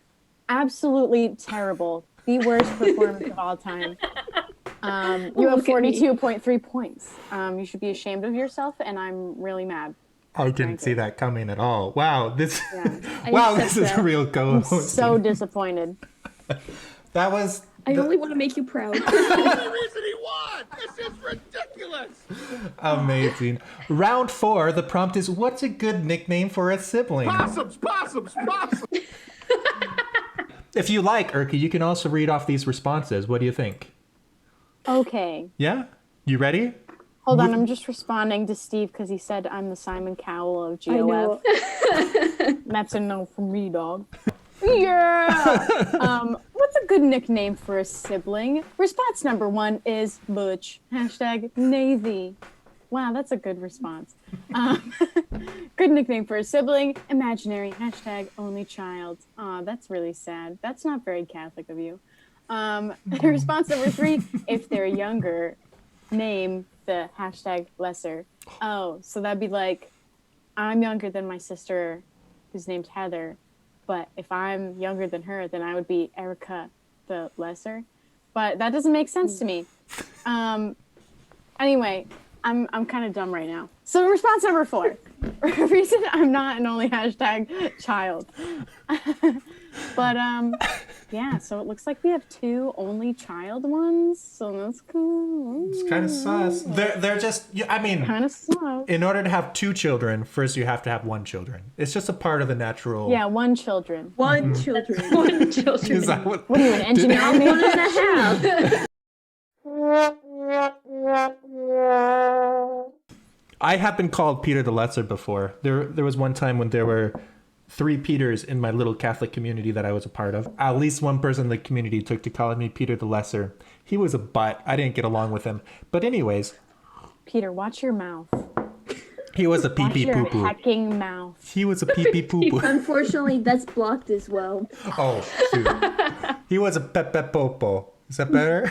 absolutely terrible. The worst performance of all time. You have 42.3 points. You should be ashamed of yourself, and I'm really mad. I didn't see that coming at all. Wow, this is a real co-host. I'm so disappointed. That was... I only want to make you proud. The only reason he won! This is ridiculous! Amazing. Round 4, the prompt is, what's a good nickname for a sibling? Possums. If you like, Erky, you can also read off these responses. What do you think? Okay. Yeah? You ready? Hold on, I'm just responding to Steve because he said I'm the Simon Cowell of I know. GOF. That's a no from me, dog. Yeah! What's a good nickname for a sibling? Response number 1 is Butch. #Navy. Wow, that's a good response. Good nickname for a sibling, imaginary. #only child. Aw, that's really sad. That's not very Catholic of you. Response number 3, if they're younger, name the #lesser. Oh, so that'd be like, I'm younger than my sister, whose name's Heather, but if I'm younger than her, then I would be Erica the lesser. But that doesn't make sense to me. Anyway, I'm kind of dumb right now. So response number 4, reason I'm not an only #child. But yeah, so it looks like we have 2 only child ones. So that's cool. It's kind of sus. They're just, I mean, Kind of slow. in order to have 2 children, first you have to have 1 children. It's just a part of the natural. Yeah, 1 children. One children. One children. Is that what What are you, an engineer? Not 1.5. I have been called Peter the Lesser before. There was one time when there were 3 Peters in my little Catholic community that I was a part of. At least one person in the community took to calling me Peter the Lesser. He was a butt. I didn't get along with him. But anyways, Peter, watch your mouth. he was a Watch pee-pee your poo-poo. hecking mouth. He was a pee-pee poo-poo. Unfortunately, that's blocked as well. Oh, shoot. He was a pepe-popo. Is that better?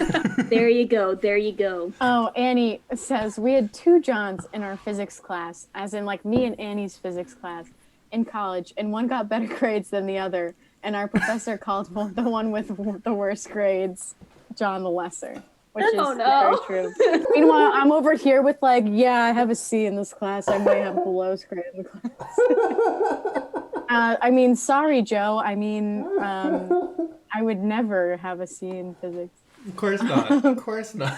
There you go. There you go. Oh, Annie says, we had 2 Johns in our physics class, as in like me and Annie's physics class in college, and one got better grades than the other, and our professor called the one with the worst grades John the Lesser, which is very true. Meanwhile, I'm over here with like, yeah, I have a C in this class. I might have the lowest grade in the class. I mean, sorry, Joe. I mean, I would never have a C in physics. Of course not. Of course not.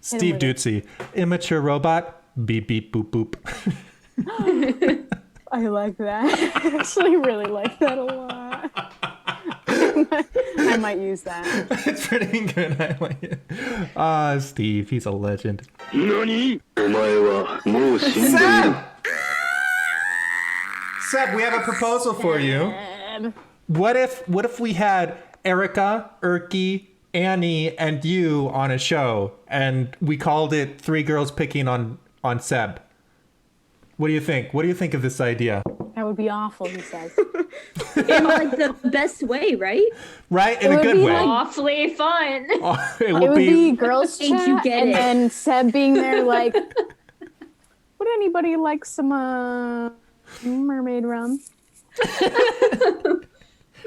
Steve Ducey, immature robot, beep beep boop boop. I like that. I actually really like that a lot. I might use that. It's pretty good. I like it. Steve, he's a legend. 何お前はもう死んでいる Seb, we have a proposal for you. And What if we had Erica, Erky, Annie, and you on a show, and we called it 3 Girls Picking on Seb? What do you think? What do you think of this idea? that would be awful, he says. In like the best way, right? Right? In a would good be way. like- Awfully fun. It It would be girls Ain't chat, you get and it? then Seb being there like, would anybody like some mermaid rum?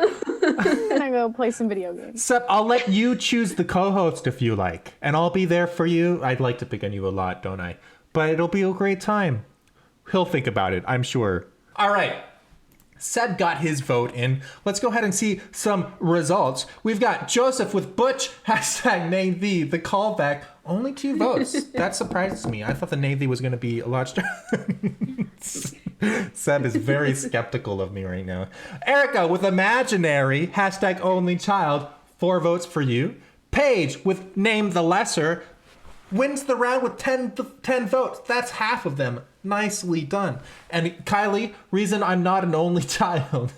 I'm gonna go play some video games. Seb, I'll let you choose the co-host if you like, and I'll be there for you. I'd like to pick on you a lot, don't I? But it'll be a great time. He'll think about it, I'm sure. All right. Seb got his vote in. Let's go ahead and see some results. We've got Joseph with Butch, #Navy, the callback. Only 2 votes. That surprises me. I thought the Navy was going to be a lot stronger. Seb is very skeptical of me right now. Erica with imaginary, #only child, 4 votes for you. Paige with name the lesser wins the round with 10 votes. That's half of them. Nicely done. And KYLEIGH, reason I'm not an only child,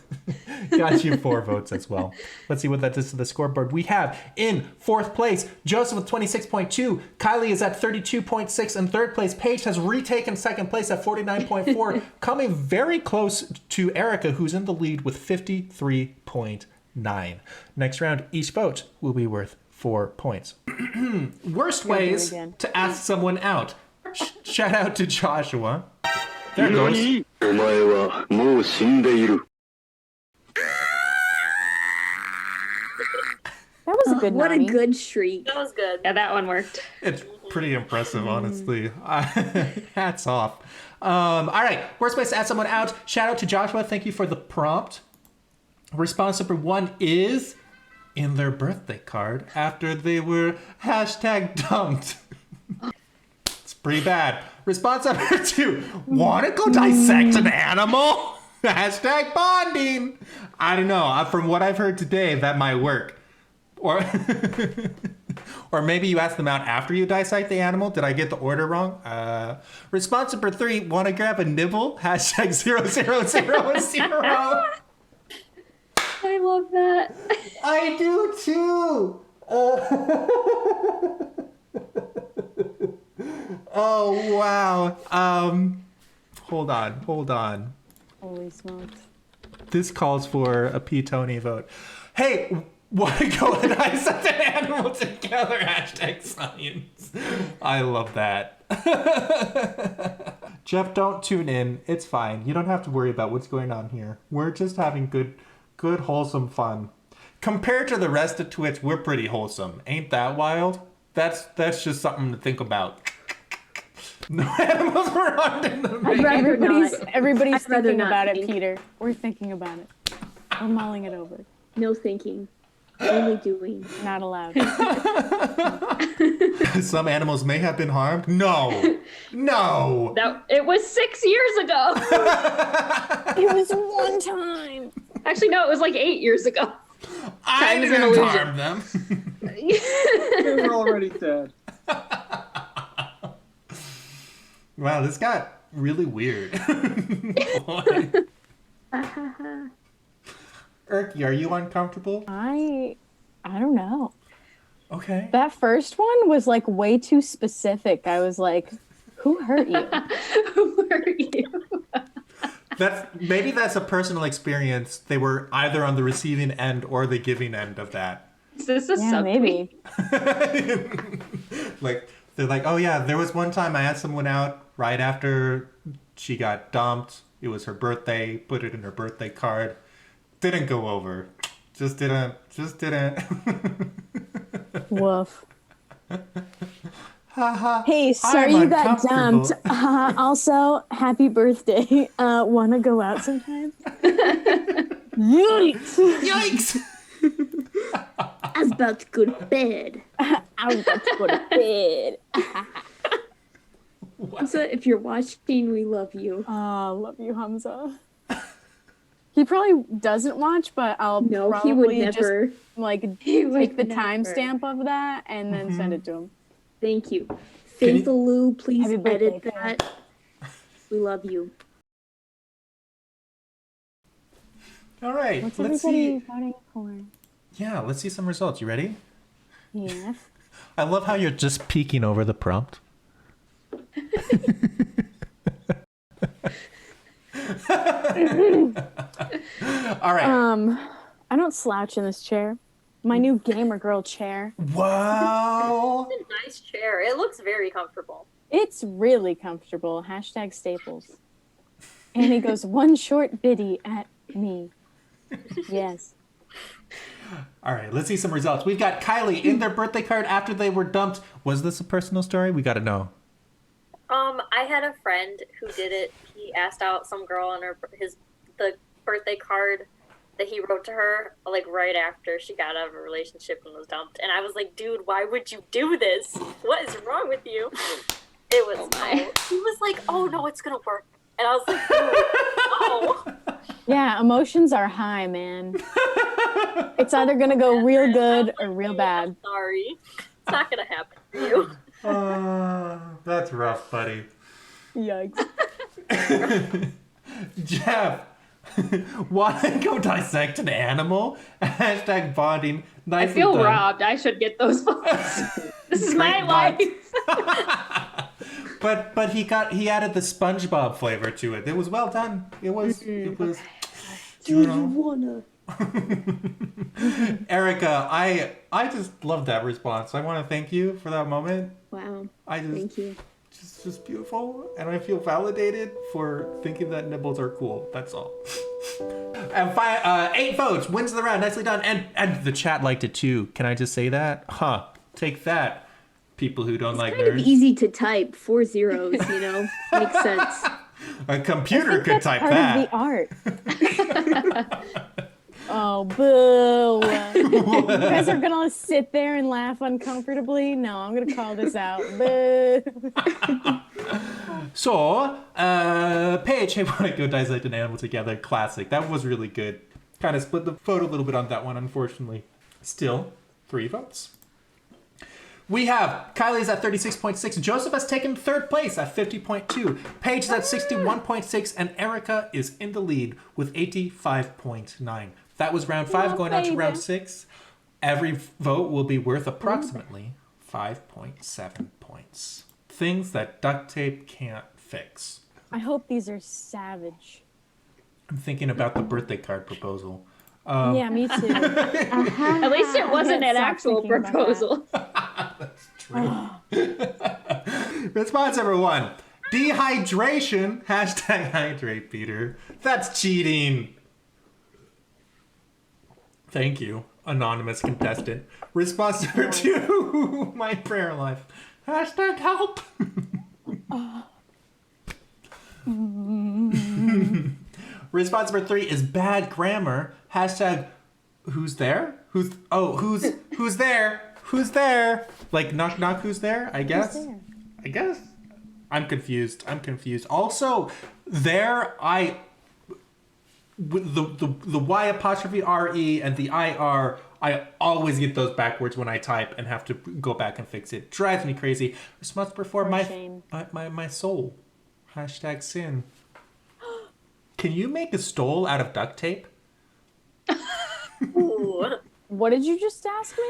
got you 4 votes as well. Let's see what that does to the scoreboard. We have in 4th place, Joseph with 26.2. KYLEIGH is at 32.6 in 3rd place. Paige has retaken 2nd place at 49.4, coming very close to Erica, who's in the lead with 53.9. Next round, each vote will be worth 4 points. Worst ways to ask someone out. Shout out to Joshua. There it goes. 何お前はもう死んでいる That was a good What a Nani. good shriek. That was good. Yeah, that one worked. It's pretty impressive, honestly. Hats off. All right. Worst ways to ask someone out. Shout out to Joshua. Thank you for the prompt. Response number 1 is in their birthday card after they were #dumped. Pretty bad. Response number 2. Want to go dissect an animal? Hashtag bonding. I don't know. From what I've heard today, that might work. Or or maybe you ask them out after you dissect the animal. Did I get the order wrong? Response number 3. Want to grab a nibble? Hashtag 0000. I love that. I do too. Oh wow. Hold on. Holy smokes. This calls for a P-Tony vote. Hey, want to go and dissect an animal together? Hashtag science. I love that. Jeff, don't tune in. It's fine. You don't have to worry about what's going on here. We're just having good, wholesome fun. Compared to the rest of Twitch, we're pretty wholesome. Ain't that wild? That's just something to think about. No animals were harmed in the making. Everybody's I'd rather thinking not about it, think. Peter. We're thinking about it. We're mulling it over. No thinking. Only doing. Not allowed. Some animals may have been harmed. No. It was 6 years ago. It was one time. Actually, no, it was like 8 years ago. I Time is an didn't illusion. harm them. They were already dead. Wow, this got really weird. Erky, are you uncomfortable? I don't know. Okay. That first one was like way too specific. I was like, who hurt you? Who are you? Maybe that's a personal experience. They were either on the receiving end or the giving end of that. Is this a Yeah, subtweet? maybe. Like, they're like, oh yeah, there was one time I asked someone out right after she got dumped. It was her birthday, put it in her birthday card. Didn't go over. Just didn't. Woof. Haha. Hey, sorry you got dumped. Also, happy birthday. Wanna go out sometime? Yikes! Yikes! I was about to go to bed. I was about to go to bed. Hamza, if you're watching, we love you. Love you, Hamza. He probably doesn't watch, but I'll No, probably he would never. just like He would take the never. timestamp of that and then send it to him. Thank you. Can you- Faithaloo, please Happy birthday, edit that. We love you. All right, What's let's everybody see. voting for? Yeah, let's see some results. You ready? Yeah. I love how you're just peeking over the prompt. All right. I don't slouch in this chair. My new gamer girl chair. Wow. It's a nice chair. It looks very comfortable. It's really comfortable. Hashtag staples. And he goes, one short biddy at me. Yes. All right, let's see some results. We've got KYLEIGH in their birthday card after they were dumped. Was this a personal story? We got to know. I had a friend who did it. He asked out some girl on the birthday card that he wrote to her, like right after she got out of a relationship and was dumped. And I was like, dude, why would you do this? What is wrong with you? It was he was like, oh no, it's gonna work. And I was like, dude, no. Yeah, emotions are high, man. It's either going to go real good or real bad. I'm sorry. It's not gonna happen for you. That's rough, buddy. Yikes. Jeff, want to go dissect an animal? Hashtag bonding. I Nicely feel done. robbed. I should get those votes. This is my Great life. But he added the SpongeBob flavor to it. It was well done. It was. Do you you know. wanna? Erica, I just love that response. I want to thank you for that moment. Wow. Thank you. Just beautiful, and I feel validated for thinking that nibbles are cool. That's all. And 8 votes wins the round. Nicely done. And the chat liked it too. Can I just say that? Huh? Take that, people who don't like Kind of nerds. easy to type. 4 zeros, you know? Makes sense. A computer could type Part that. of the art. Oh, boo. You guys are going to sit there and laugh uncomfortably? No, I'm going to call this out. Boo. So, Paige, hey, want to go dissect an animal together? Classic. That was really good. Kind of split the vote a little bit on that one, unfortunately. Still, 3 votes. We have KYLEIGH's at 36.6. Joseph has taken third place at 50.2. Paige is at 61.6. And Erica is in the lead with 85.9. That was round 5. Going on to round 6. Every vote will be worth approximately 5.7 points. Things that duct tape can't fix. I hope these are savage. I'm thinking about the birthday card proposal. Yeah, me too. At least it wasn't an actual proposal. That's true. Response number 1. Dehydration. Hashtag hydrate, Peter. That's cheating. Thank you, anonymous contestant. Response number 2. My prayer life. Hashtag help. Response number 3 is bad grammar. Hashtag who's there? Who's there? Who's there? Like knock knock who's there? I guess. I guess. I'm confused. Also, there with the Y apostrophe RE and the IR, I always get those backwards when I type and have to go back and fix it. Drives me crazy. Response before my soul. Hashtag sin. Can you make a stole out of duct tape? Ooh, What did you just ask me?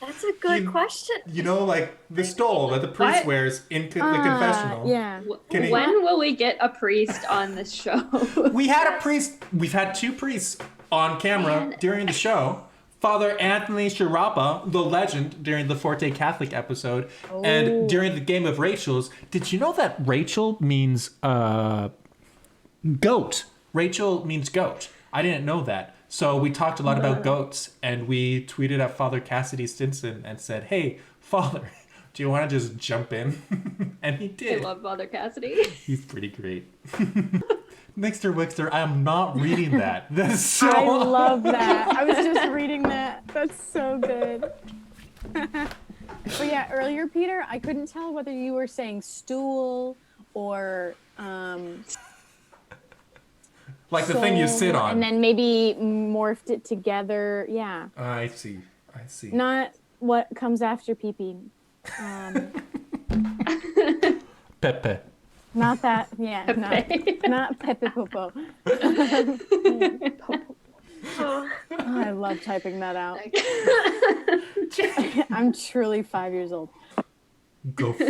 that's a good question. You know, like the stole that the priest wears in the confessional. Yeah. When will we get a priest on this show? We had a priest. We've had 2 priests on camera during the show. Father Anthony Sharapa, the legend, during the Forte Catholic episode, and during the game of Rachel's. Did you know that Rachel means goat? Rachel means goat. I didn't know that. So we talked a lot about goats, and we tweeted at Father Cassidy Stinson and said, "Hey, Father, do you want to just jump in?" And he did. I love Father Cassidy. He's pretty great. Mixter Wixter, I am not reading that. That's so. I love that. I was just reading that. That's so good. But yeah, earlier, Peter, I couldn't tell whether you were saying stool or like the thing you sit on. and then maybe morphed it together. Yeah. I see. Not what comes after pee-pee. Pepe. Not that. Yeah. Not Pepe Popo. Oh, I love typing that out. I'm truly 5 years old. Goof.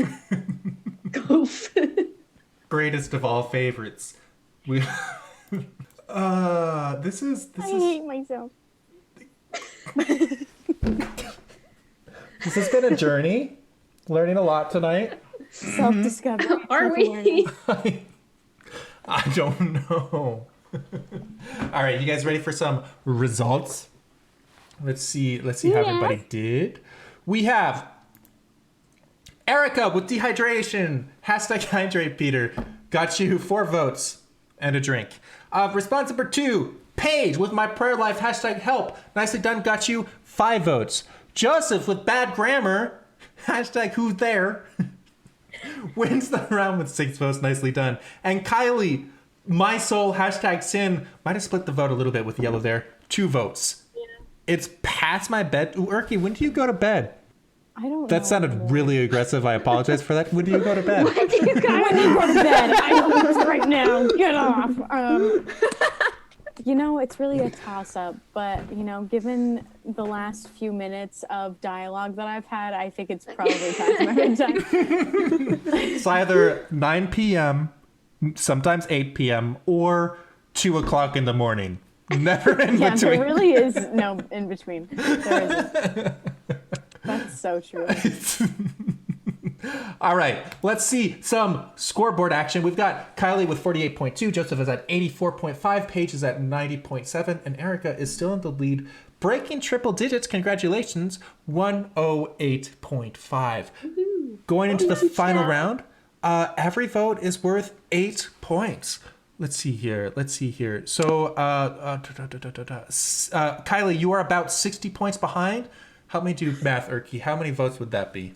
Greatest of all favorites. We. This is. I hate myself. This has been a journey. Learning a lot tonight. Self-discovery. Are we? I don't know. All right, you guys ready for some results? Let's see how everybody did. We have Erica with dehydration. Hashtag hydrate, Peter. Got you 4 votes and a drink. Response number 2, Paige with my prayer life. Hashtag help. Nicely done. Got you 5 votes. Joseph with bad grammar. Hashtag who's there. Wins the round with 6 votes. Nicely done. And KYLEIGH, my soul, hashtag sin. Might have split the vote a little bit with yellow there. 2 votes. Yeah. It's past my bed. Ooh, Erky, when do you go to bed? I don't know. That sounded really aggressive. I apologize for that. When do you go to bed? When do you go to bed? I know this right now. Get off. It's really a toss-up, but, given the last few minutes of dialogue that I've had, I think it's probably past my bedtime. It's either 9 p.m., sometimes 8 p.m., or 2 o'clock in the morning. Never in between. There really is no in between. There isn't. That's so true. All right, let's see some scoreboard action. We've got KYLEIGH with 48.2, Joseph is at 84.5, Paige is at 90.7, and Erica is still in the lead, breaking triple digits. Congratulations, 108.5. Going into the final round, every vote is worth 8 points. let's see here. So, Kylie, you are about 60 points behind. Help me do math, Erky. How many votes would that be?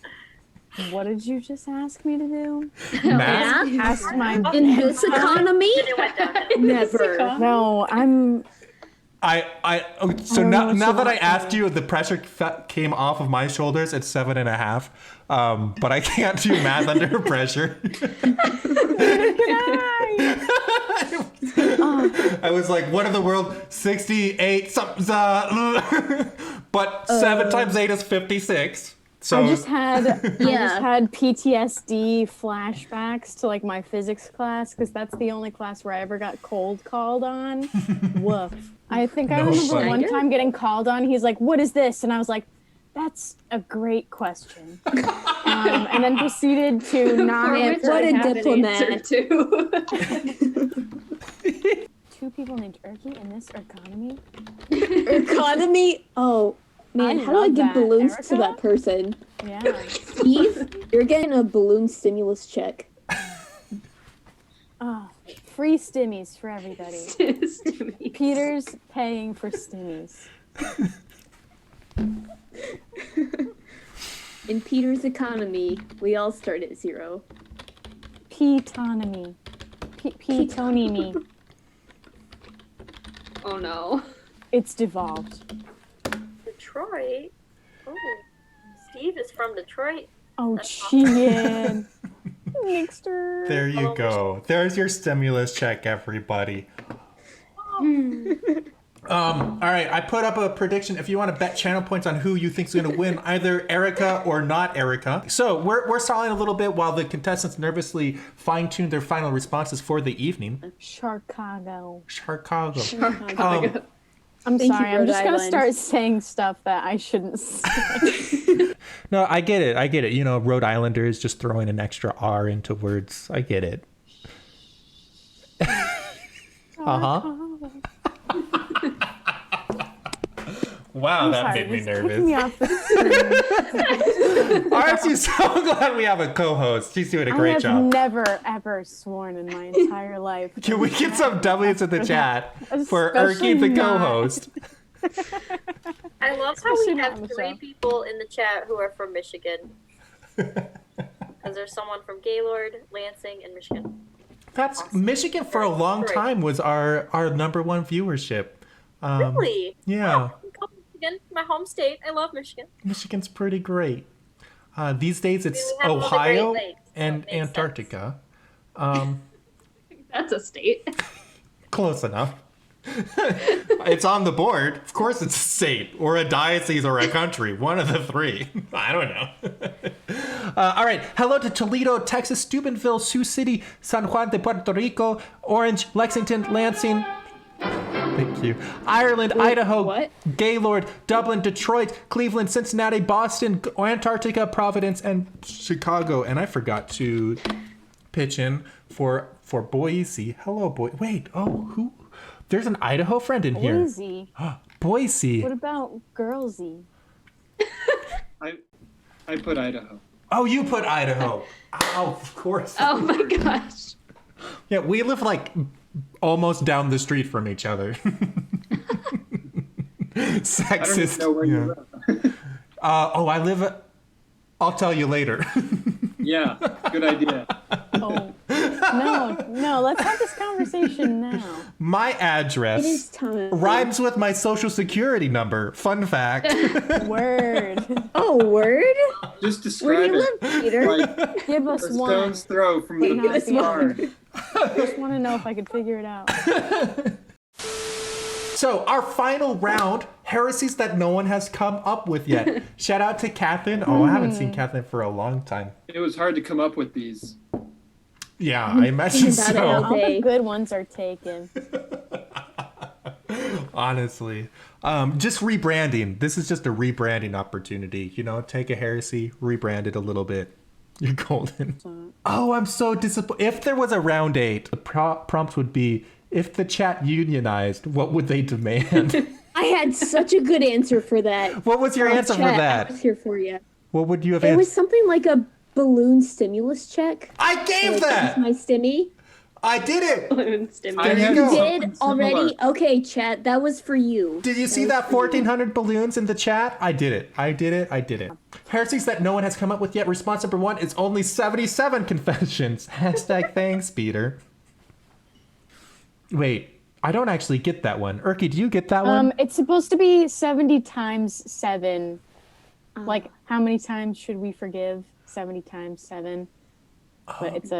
What did you just ask me to do? Math? Ask my In this economy? It went down. Never. No, I'm. So don't know now what that you I asked you, the pressure came off of my shoulders. It's 7.5. But I can't do math under pressure. I was like, what in the world? 68 something. But 7 times 8 is 56. So I just had PTSD flashbacks to like my physics class because that's the only class where I ever got cold called on. Woof. I think I remember fun. one time getting called on. He's like, "What is this?" And I was like, "That's a great question." And then proceeded to not answer. What a Have an diplomat. answer to. 2 people named Erky in this economy. Economy? Oh, man, I how do I love give that, balloons to Erica. that person? Yeah. Steve, you're getting a balloon stimulus check. Oh, free stimmies for everybody. Peter's paying for stimmies. In Peter's economy, we all start at 0. P-tonomy. P-tony-me. Oh no. It's devolved. Detroit? Oh, Steve is from Detroit. Oh, That's awesome. cheating. Mixter. there you go. There's your stimulus check, everybody. All right, I put up a prediction. If you want to bet channel points on who you think is going to win, either Erica or not Erica. So we're stalling a little bit while the contestants nervously fine-tune their final responses for the evening. Chicago. Chicago. I'm Thank sorry, you, I'm Rhode just going to Island. start saying stuff that I shouldn't say. No, I get it. You know, Rhode Islanders just throwing an extra R into words. I get it. Uh-huh. Wow, that Sorry, made me just kick nervous. me off the screen. Aren't you so glad we have a co-host? She's doing a I great have job. never, ever sworn in my entire life. Can we get some W's in the chat for Especially Erky, the not. co-host? I love how Especially we not have on the 3 show. people in the chat who are from Michigan. Because there's someone from Gaylord, Lansing, and Michigan. That's Awesome. Michigan for a long Great. time was our #1 viewership. Really? Yeah, Oh, Michigan, my home state. I love Michigan. Michigan's pretty great. These days it's We have all the Ohio Great Lakes, so and it makes Antarctica. That's a state. Close enough. It's on the board. Of course it's a state or a diocese or a country. One of the 3. I don't know. All right. Hello to Toledo, Texas, Steubenville, Sioux City, San Juan de Puerto Rico, Orange, Lexington, Lansing. Thank you. Ireland, Idaho, what? Gaylord, Dublin, Detroit, Cleveland, Cincinnati, Boston, Antarctica, Providence, and Chicago. And I forgot to pitch in for Boise. Hello, Wait. Oh, who? There's an Idaho friend in here. Boise. Boise. What about girlsy? I put Idaho. Oh, you put Idaho. Oh, of course. Oh my gosh. Yeah, we live like almost down the street from each other. Sexist. I don't even know where you live. I live. I'll tell you later. Yeah, good idea. Oh. No, let's have this conversation now. My It address is time. rhymes with my social security number. Fun fact. Word. Oh, word? Just Where describe do you it live, Peter? like Give a us one. stone's throw from But not the the other. yard. I just want to know if I could figure it out. So our final round, heresies that no one has come up with yet. Shout out to Catherine. Oh, I haven't seen Catherine for a long time. It was hard to come up with these. Yeah, I imagine Think about it, so. Al. All Okay. the good ones are taken. Honestly. Just rebranding. This is just a rebranding opportunity. You know, take a heresy, rebrand it a little bit. You're golden. Oh, I'm so disappointed. If there was a round 8, the prompt would be, if the chat unionized, what would they demand? I had such a good answer for that. What was your answer for Chat, that? I was here for you. What would you have It was answered? something like a balloon stimulus check. I gave Like, that! here's my stimmy. I did it. Balloon I stimulator. had you go. You something did similar. already? Okay, chat. That was for you. Did you see was that for you. 1,400 balloons in the chat? I did it. I did it. I did it. Heresies that no one has come up with yet. Response number 1 is only 77 confessions. Hashtag thanks, Peter. Wait, I don't actually get that one. Erky, do you get that one? It's supposed to be 70 times 7. Like, how many times should we forgive? 70 times 7. But it's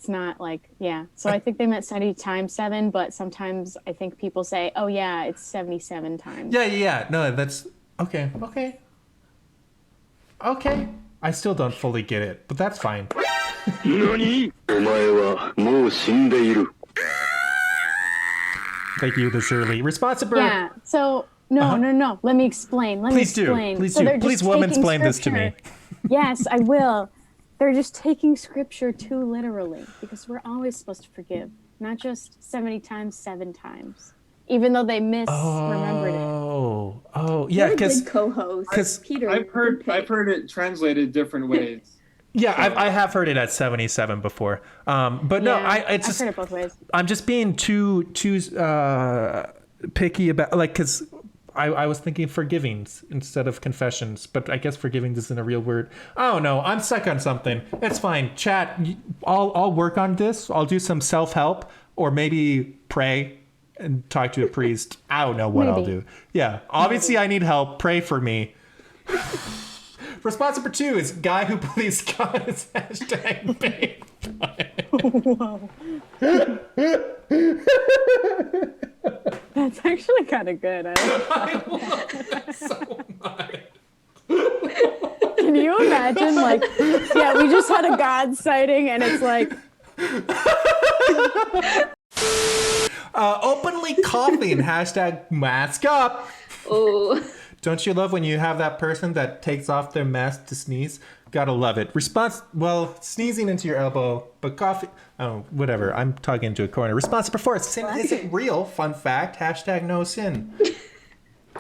not like, yeah. So I think they meant 70 times 7, but sometimes I think people say, oh yeah, it's 77 times. Yeah. No, that's okay. I still don't fully get it, but that's fine. 何お前はもう死んでいる。 Thank you, the Shirley. Response number. Yeah. So no. Let me explain. Please do. Please do. Please woman-splain this to me. Yes, I will. They're just taking scripture too literally because we're always supposed to forgive, not just 70 times 7 times, even though they misremembered it. Oh, yeah, What a because good co-host. Peter. I've heard it translated different ways. yeah, I have heard it at 77 before. But no, I've heard it both ways. I'm just being too picky about, like, because I was thinking forgivings instead of confessions, but I guess forgivings isn't a real word. Oh no, I'm stuck on something. It's fine. Chat, I'll work on this. I'll do some self-help or maybe pray and talk to a priest. I don't know what I'll do. Yeah, obviously I need help. Pray for me. Response number 2 is guy who believes God is hashtag big. Whoa. That's actually kind of good. I love that so much. Can you imagine, like, yeah, we just had a God sighting, and it's like, openly coughing, hashtag mask up. Oh. Don't you love when you have that person that takes off their mask to sneeze? Gotta love it. Response, well, sneezing into your elbow, but coughing, oh, whatever. I'm talking into a corner. Response number 4, sin isn't real. Fun fact, hashtag no sin.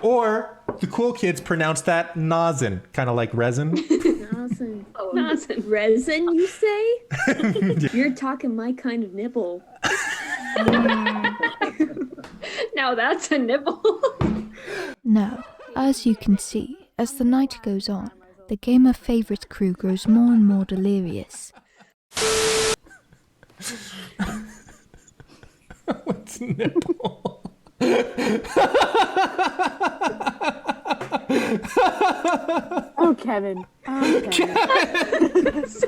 Or the cool kids pronounce that nosin, kind of like resin. Nosin. Oh, nothing. Resin, you say? You're talking my kind of nipple. Now that's a nipple. Now, as you can see, as the night goes on, the gamer favourite crew grows more and more delirious. What's nipple? oh, Kevin.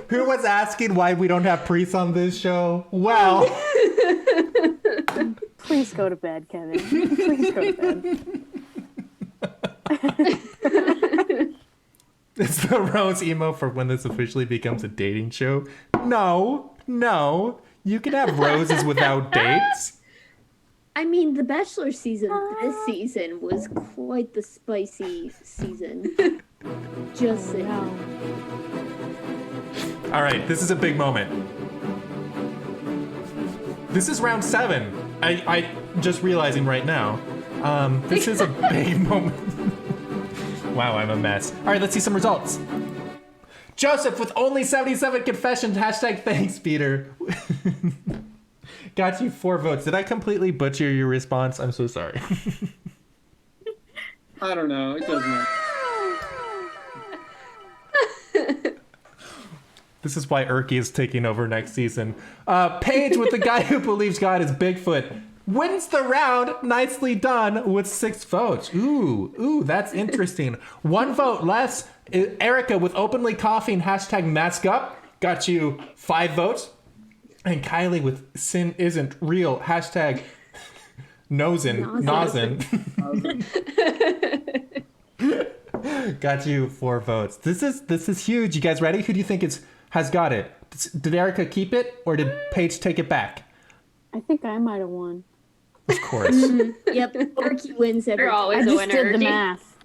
Who was asking why we don't have priests on this show? Well, Please go to bed, Kevin. Please go to bed. it's the Rose emo for when this officially becomes a dating show. No. You can have roses without dates. I mean, the Bachelor season this season was quite the spicy season. Just saying. All right, this is a big moment. This is round 7. I just realizing right now. This is a big moment. Wow, I'm a mess. All right, let's see some results. Joseph with only 77 confessions. Hashtag thanks, Peter. Got you 4 votes. Did I completely butcher your response? I'm so sorry. I don't know. It doesn't matter. This is why Erky is taking over next season. Paige with the guy who believes God is Bigfoot wins the round. Nicely done with 6 votes. Ooh, that's interesting. 1 vote less. Erica with openly coughing. Hashtag mask up. Got you 5 votes. And Kylie with sin isn't real. Hashtag nosin. Got you 4 votes. This is huge. You guys ready? Who do you think has got it? Did Erica keep it or did Paige take it back? I think I might have won. Of course. Yep, Erky wins every You're time. always I a just winner. did the Erky. math.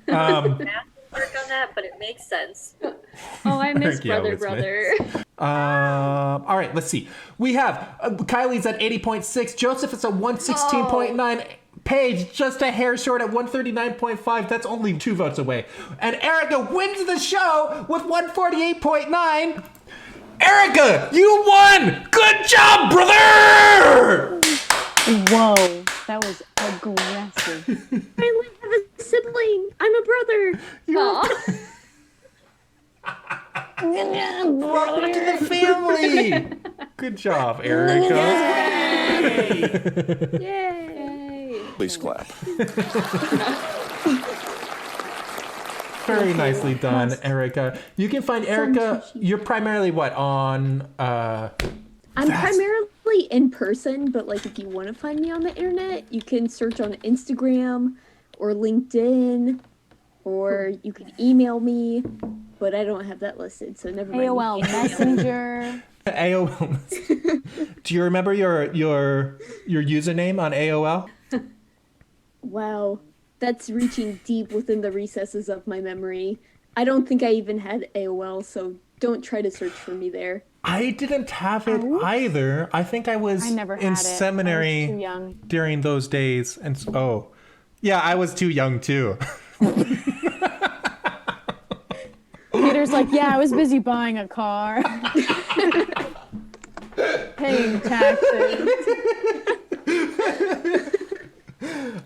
Math work on that, but it makes sense. Oh, I miss Erky always brother. All right, let's see. We have Kylie's at 80.6. Joseph is at 116.9. Paige just a hair short at 139.5. That's only 2 votes away. And Erica wins the show with 148.9. Erica, you won! Good job, brother! Whoa, that was aggressive. I have a sibling. I'm a brother. Welcome to the family. Good job, Erica. Yay. Please clap. Very nicely done, Erica. You can find Erica. You're primarily what on? I'm primarily in person, but like if you want to find me on the internet, you can search on Instagram or LinkedIn, or you can email me. But I don't have that listed, so never mind. AOL Messenger. AOL. Do you remember your username on AOL? Wow, that's reaching deep within the recesses of my memory. I don't think I even had AOL, so don't try to search for me there. I didn't have it either. I think I was never had in it. seminary I was too young. during those days, and yeah, I was too young too. Peter's like, yeah, I was busy buying a car. Paying taxes.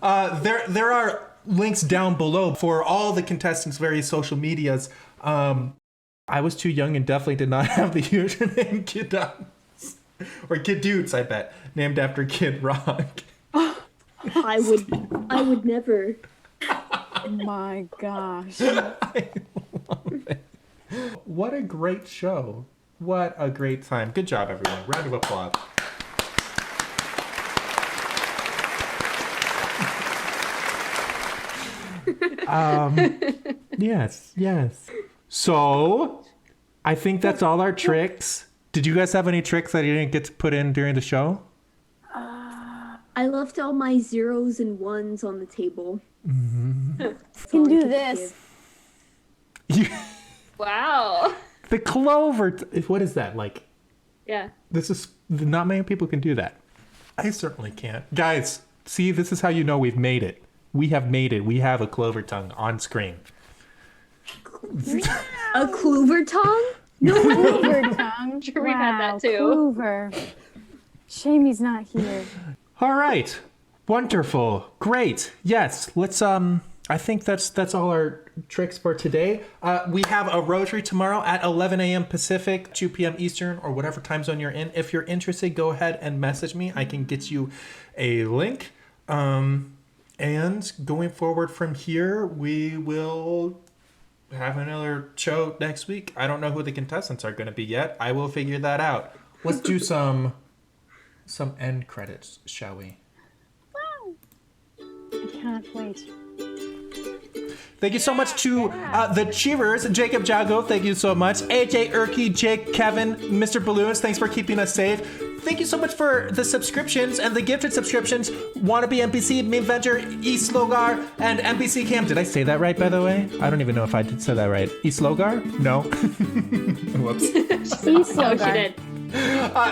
There are links down below for all the contestants' various social medias. I was too young and definitely did not have the username Kid Dudes. Or Kid Dudes, I bet. Named after Kid Rock. I would never. Oh my gosh. I love it. What a great show. What a great time. Good job, everyone. Round of applause. Yes. So, I think that's all our tricks. Did you guys have any tricks that you didn't get to put in during the show? I left all my zeros and ones on the table. You can do this. Wow. The clover. What is that like? Yeah. This is not many people can do that. I certainly can't. Guys, see, this is how you know we've made it. We have made it. We have a clover tongue on screen. A clover tongue? No, Clover tongue. Sure, we've had that too. Clover. Shame he's not here. All right. Wonderful. Great. Yes. Let's I think that's all our tricks for today. We have a rosary tomorrow at 11 a.m. Pacific, 2 p.m. Eastern, or whatever time zone you're in. If you're interested, go ahead and message me. I can get you a link. And going forward from here, we will have another show next week. I don't know who the contestants are going to be yet. I will figure that out. Let's do some end credits, shall we? Wow. I can't wait. Thank you so much to the cheerers. Jacob Jago, thank you so much. AJ, Erky, Jake, Kevin, Mr. Balloons, thanks for keeping us safe. Thank you so much for the subscriptions and the gifted subscriptions. Wannabe NPC, Meme Venture, East Logar, and NPC Cam. Did I say that right, by the way? I don't even know if I did say that right. East Logar? No. Whoops. East Logar. She did.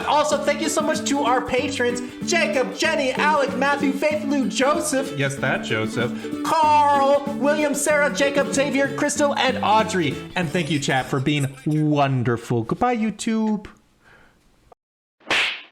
Also, thank you so much to our patrons, Jacob, Jenny, Alec, Matthew, Faith, Lou, Joseph, yes, that Joseph, Carl, William, Sarah, Jacob, Xavier, Crystal, and Audrey. And thank you, chat, for being wonderful. Goodbye, YouTube.